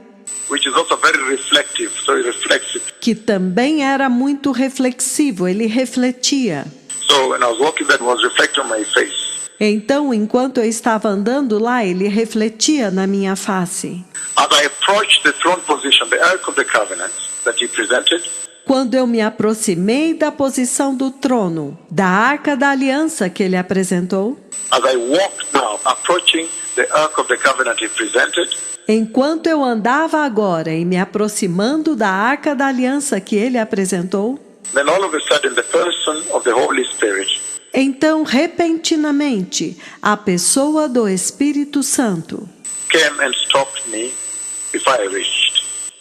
Which is also very reflective, so it reflects it. que também era muito reflexivo, ele refletia. So when I was walking, that was reflecting on my face. Então, enquanto eu estava andando lá, ele refletia na minha face. As I approached the throne position, the Ark of the Covenant that he presented, Quando eu me aproximei da posição do trono, da Arca da Aliança que ele apresentou, as I walked now, approaching the Ark of the Covenant he presented, enquanto eu andava agora e me aproximando da Arca da Aliança que ele apresentou, then all of a sudden the person of the Holy Spirit então, repentinamente, a pessoa do Espírito Santo came and stopped me before I reached.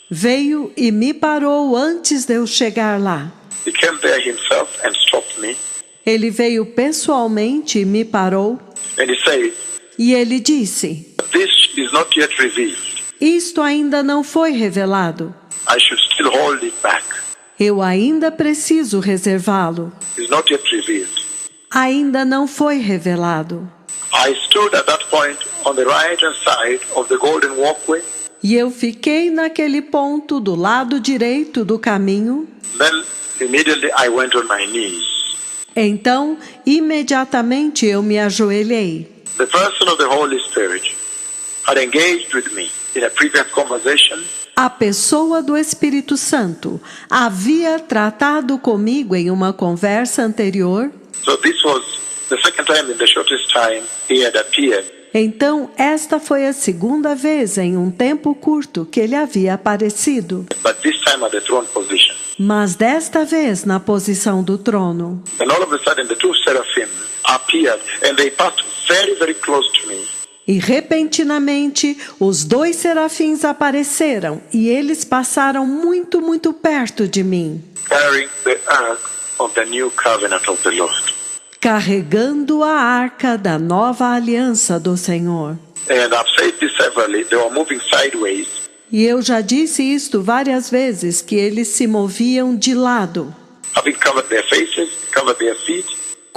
veio e me parou antes de eu chegar lá. He came there himself and stopped me, Ele veio pessoalmente e me parou, and he said, e ele disse: "This is not yet revealed. isto ainda não foi revelado. I should still hold it back. Eu ainda preciso reservá-lo. It's not yet revealed." Ainda não foi revelado. I stood at that point on the right-hand side of the golden walkway. E eu fiquei naquele ponto do lado direito do caminho. Then immediately I went on my knees. Então, imediatamente eu me ajoelhei. The person of the Holy Spirit had engaged with me in a previous conversation. A pessoa do Espírito Santo havia tratado comigo em uma conversa anterior. So this was the second time in the shortest time he had appeared. Então, esta foi a segunda vez em um tempo curto que ele havia aparecido, But this time at the throne position. mas desta vez na posição do trono. And all of a sudden the two seraphim appeared and they passed very, very close to me. E repentinamente, os dois serafins apareceram e eles passaram muito, muito perto de mim, Carrying the ark of the new covenant of the Lord. carregando a arca da nova aliança do Senhor. And I've said this severally, they were moving sideways. E eu já disse isto várias vezes, que eles se moviam de lado, Having covered their faces, covered their feet,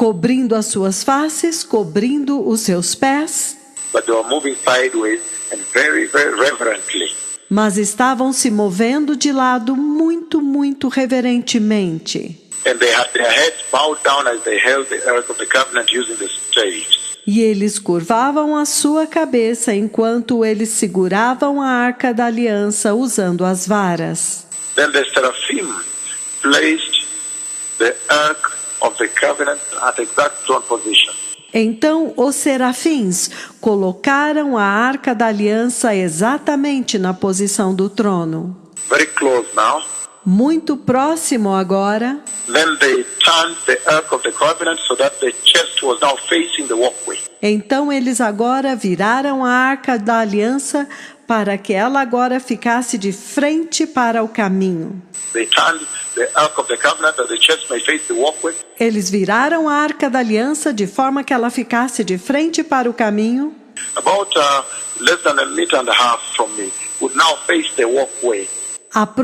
cobrindo as suas faces, cobrindo os seus pés, but they were moving sideways and very, very reverently. mas estavam se movendo de lado muito, muito reverentemente. And they had their heads bowed down as they held the Ark of the Covenant using the staves. E eles curvavam a sua cabeça enquanto eles seguravam a Arca da Aliança usando as varas. Then the seraphim placed the Ark of the Covenant at exact throne position. Então os serafins colocaram a Arca da Aliança exatamente na posição do trono. Very close now. Muito próximo agora. Then they turned the Ark of the Covenant so that the chest was now facing the walkway. Então eles agora viraram a Arca da Aliança para que ela agora ficasse de frente para o caminho. They turned the Ark of the Covenant that the chest may face the walkway. Eles viraram a Arca da Aliança de forma que ela ficasse de frente para o caminho. About less than a meter and a half from me would now face the walkway.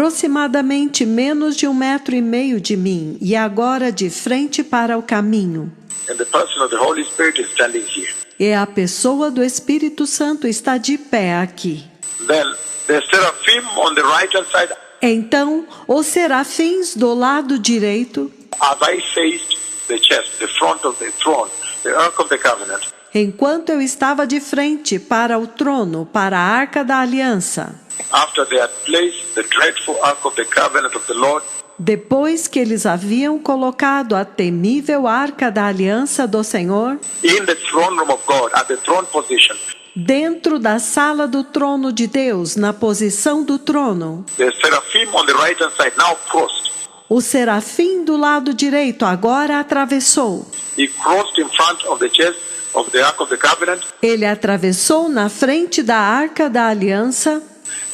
Aproximadamente menos de 1,5 metros de mim, e agora de frente para o caminho. And the person of the Holy Spirit is standing here. E a pessoa do Espírito Santo está de pé aqui. Then the seraphim on the right-hand side, Então, os serafins do lado direito, as I faced the chest, the front of the throne, the Ark of the Covenant, enquanto eu estava de frente para o trono, para a Arca da Aliança, after they had placed the dreadful Ark of the Covenant of the Lord, depois que eles haviam colocado a temível Arca da Aliança do Senhor in the throne room of God, at the throne position, dentro da sala do trono de Deus, na posição do trono, the seraphim on the right-hand side now crossed. o serafim do lado direito agora atravessou. He crossed in front of the chest of the Ark of the Covenant, Ele atravessou na frente da Arca da Aliança.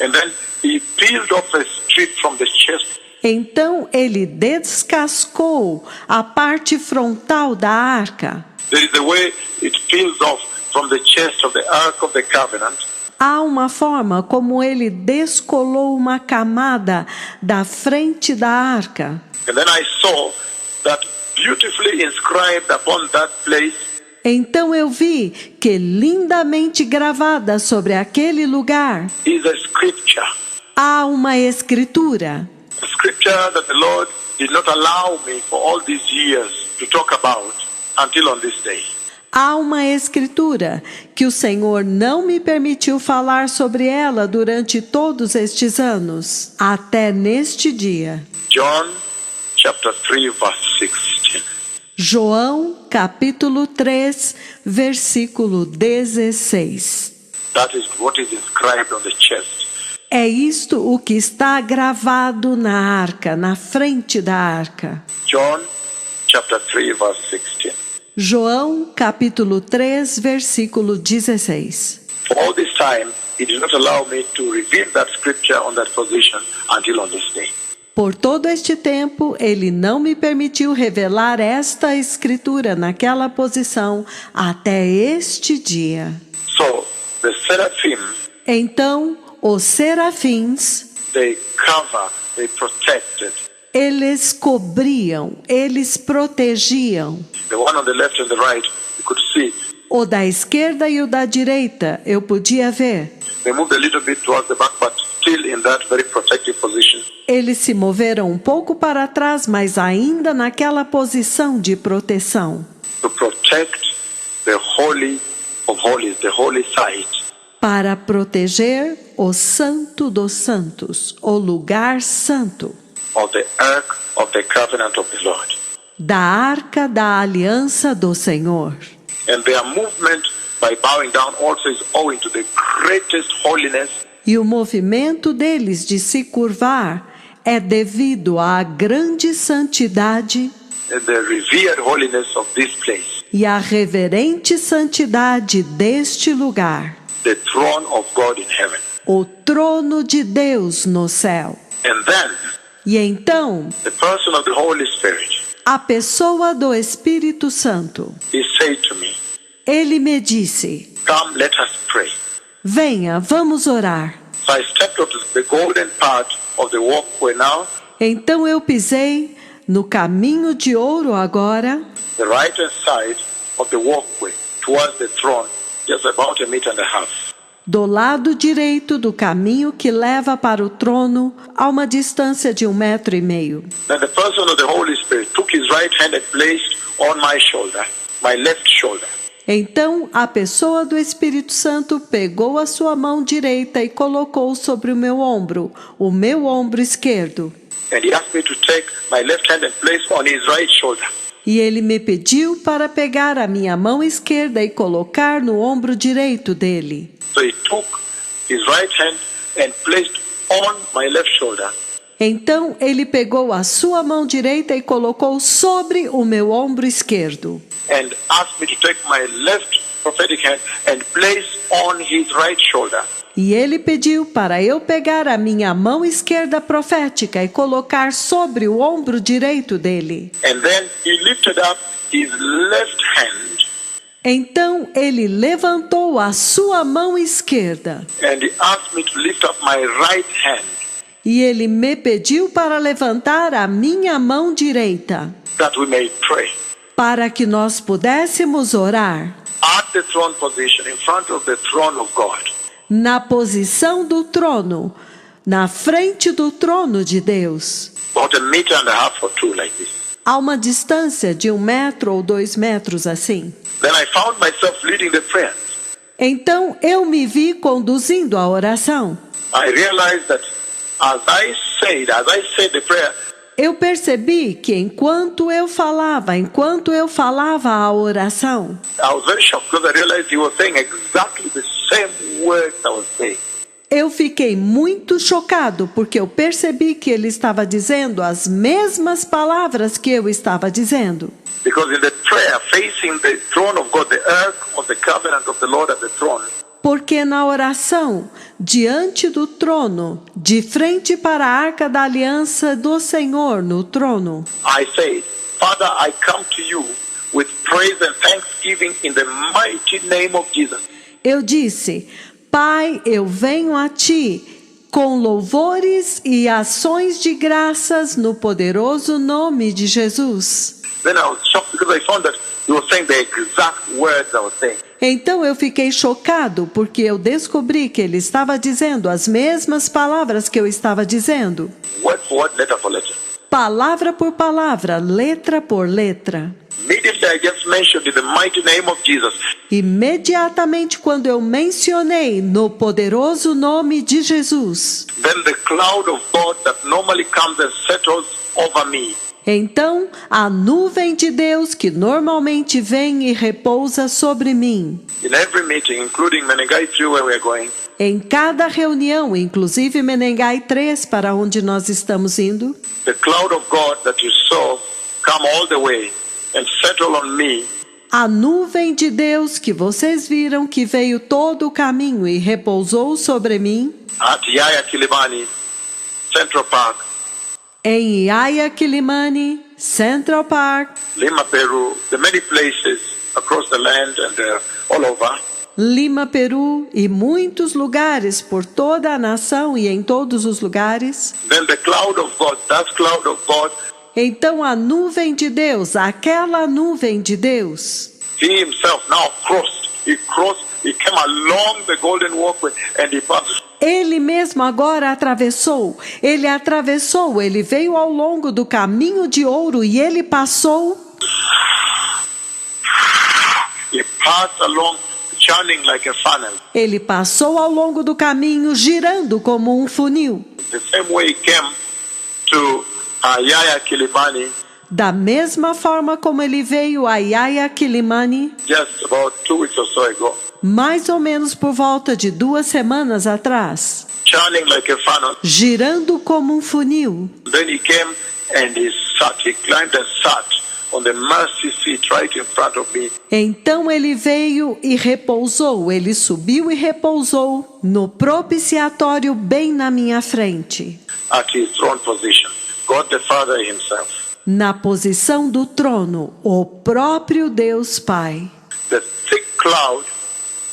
and then he peeled off a strip from the chest. Então ele descascou a parte frontal da arca. There is a way it peels off from the chest of the Ark of the Covenant. Há uma forma como ele descolou uma camada da frente da arca. And then I saw that beautifully inscribed upon that place Então eu vi que lindamente gravada sobre aquele lugar is a scripture. há uma escritura. A scripture that the Lord did not allow me for all these years to talk about until on this day. Há uma escritura que o Senhor não me permitiu falar sobre ela durante todos estes anos, até neste dia. John chapter 3 verse 16. João, capítulo 3, versículo 16. That is what is inscribed on the chest. É isto o que está gravado na arca, na frente da arca. John chapter 3 verse 16. João, capítulo 3, versículo 16. For all this time, he did not allow me to reveal that scripture on that position until on this day. Por todo este tempo, ele não me permitiu revelar esta escritura naquela posição até este dia. So, the seraphim, Então, os serafins, they cover, they protected. eles cobriam, eles protegiam. The one on the left and the right, you could see. O da esquerda e o da direita, eu podia ver. They moved a little bit towards the back, but still in that very protective position. Eles se moveram um pouco para trás, mas ainda naquela posição de proteção. To protect the Holy of Holies, the holy site. Para proteger o Santo dos Santos, o lugar santo. Of the Ark of the Covenant of the Lord. Da Arca da Aliança do Senhor. And their movement by bowing down also is owing to the greatest holiness. E o movimento deles de se curvar é devido à grande santidade And the revered holiness of this place. e à reverente santidade deste lugar. The throne of God in heaven. O trono de Deus no céu. And then, E então, the person of the Holy Spirit, a pessoa do Espírito Santo, he said to me, ele me disse: come, let us pray. venha, vamos orar. So I stepped onto the golden part of the walkway now, Então eu pisei no caminho de ouro agora, the right-hand side of the walkway towards the throne, just about 1.5 meters. do lado direito do caminho que leva para o trono, a uma distância de 1,5 metros. Then the person of the Holy Spirit took his right hand and placed on my shoulder, my left shoulder. Então a pessoa do Espírito Santo pegou a sua mão direita e colocou sobre o meu ombro esquerdo. And he asked me to take my left hand and place on his right shoulder. E ele me pediu para pegar a minha mão esquerda e colocar no ombro direito dele. So he took his right hand and placed on my left shoulder. Então ele pegou a sua mão direita e colocou sobre o meu ombro esquerdo. And asked me to take my left prophetic hand and place on his right shoulder. E ele pediu para eu pegar a minha mão esquerda profética e colocar sobre o ombro direito dele. And then he lifted up his left hand Então ele levantou a sua mão esquerda and he asked me to lift up my right hand e ele me pediu para levantar a minha mão direita that we may pray. para que nós pudéssemos orar At the throne position, in front of the throne of God. na posição do trono, na frente do trono de Deus, About 1.5 meters or 2 like this. a uma distância de 1 metro ou 2 metros assim. Then I found myself leading the prayer. Então eu me vi conduzindo a oração. I realized that as I said the prayer, Eu percebi que enquanto eu falava a oração, I was very shocked because I realized he was saying exactly the same words I was saying. eu fiquei muito chocado porque eu percebi que ele estava dizendo as mesmas palavras que eu estava dizendo. Because in the prayer facing the throne of God, the ark of the covenant of the Lord at the throne, Porque na oração, diante do trono, de frente para a arca da aliança do Senhor no trono, I said, Father, I come to you with praise and thanksgiving in the mighty name of Jesus. eu disse: Pai, eu venho a ti com louvores e ações de graças no poderoso nome de Jesus. Then I was shocked because I found that he was saying the exact words I was saying. Então eu fiquei chocado porque eu descobri que ele estava dizendo as mesmas palavras que eu estava dizendo. Word for word, letter for letter. Palavra por palavra, letra por letra. Immediately I just mentioned in the mighty name of Jesus. Imediatamente quando eu mencionei no poderoso nome de Jesus, Then the cloud of God that normally comes and settles over me. então a nuvem de Deus que normalmente vem e repousa sobre mim. In every meeting, including Menengai 3 where we are going, Em cada reunião, inclusive Menengai 3, para onde nós estamos indo, the cloud of God that you saw come all the way and settle on me. a nuvem de Deus que vocês viram que veio todo o caminho e repousou sobre mim, At Yaya Kilibani, Central Park, em Yaya Kilimani, Central Park, Lima, Peru, the many places across the land and all over. Lima, Peru e muitos lugares por toda a nação e em todos os lugares. Then the cloud of God, that cloud of God, Então a nuvem de Deus, aquela nuvem de Deus, he himself now he came along the golden walkway and he passed. ele mesmo agora atravessou, ele veio ao longo do caminho de ouro e ele passou. He passed along, churning like a funnel. Ele passou ao longo do caminho girando como um funil. The same way he came to Yaya Kilibani Da mesma forma como ele veio a Yaya Kilimani, just about 2 weeks or so ago, mais ou menos por volta de 2 semanas atrás, churning like a funnel. girando como um funil. Then he came and he climbed and sat on the mercy seat right in front of me. Então ele veio e repousou, ele subiu e repousou no propiciatório bem na minha frente, At his throne position, God the Father himself. na posição do trono, o próprio Deus Pai. The thick cloud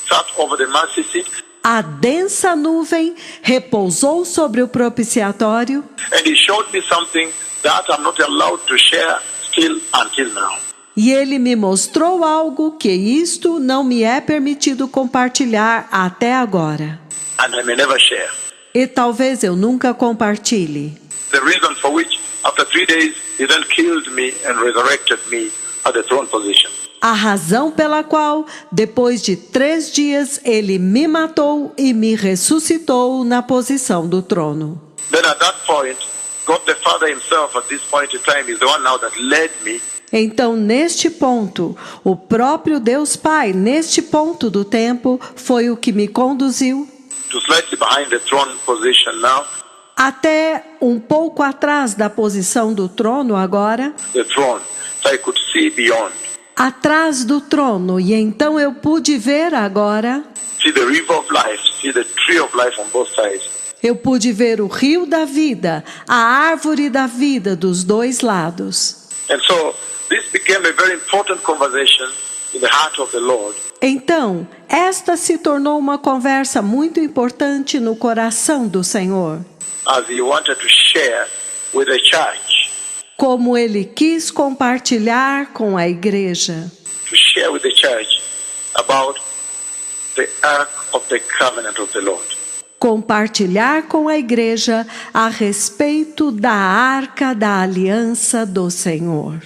sat over the mercy seat A densa nuvem repousou sobre o propiciatório and he showed me something that I'm not allowed to share still until now. E ele me mostrou algo que isto não me é permitido compartilhar até agora. And I may never share. E talvez eu nunca compartilhe. The reason for which, after 3 days, he then killed me and resurrected me at the throne position. A razão pela qual, depois de 3 dias, ele me matou e me ressuscitou na posição do trono. Then at that point, God the Father himself at this point in time is the one now that led me. Então, neste ponto, o próprio Deus Pai, neste ponto do tempo, foi o que me conduziu To slightly behind the throne position now, até um pouco atrás da posição do trono agora, the throne, so I could see beyond. atrás do trono, e então eu pude ver agora, See the river of life, see the tree of life on both sides. eu pude ver o rio da vida, a árvore da vida dos dois lados. And so this became a very important conversation in the heart of the Lord. Então, esta se tornou uma conversa muito importante no coração do Senhor, As he wanted to share with the church, como ele quis compartilhar com a igreja, to share with the church about the ark of the covenant of the Lord. compartilhar com a igreja a respeito da arca da aliança do Senhor.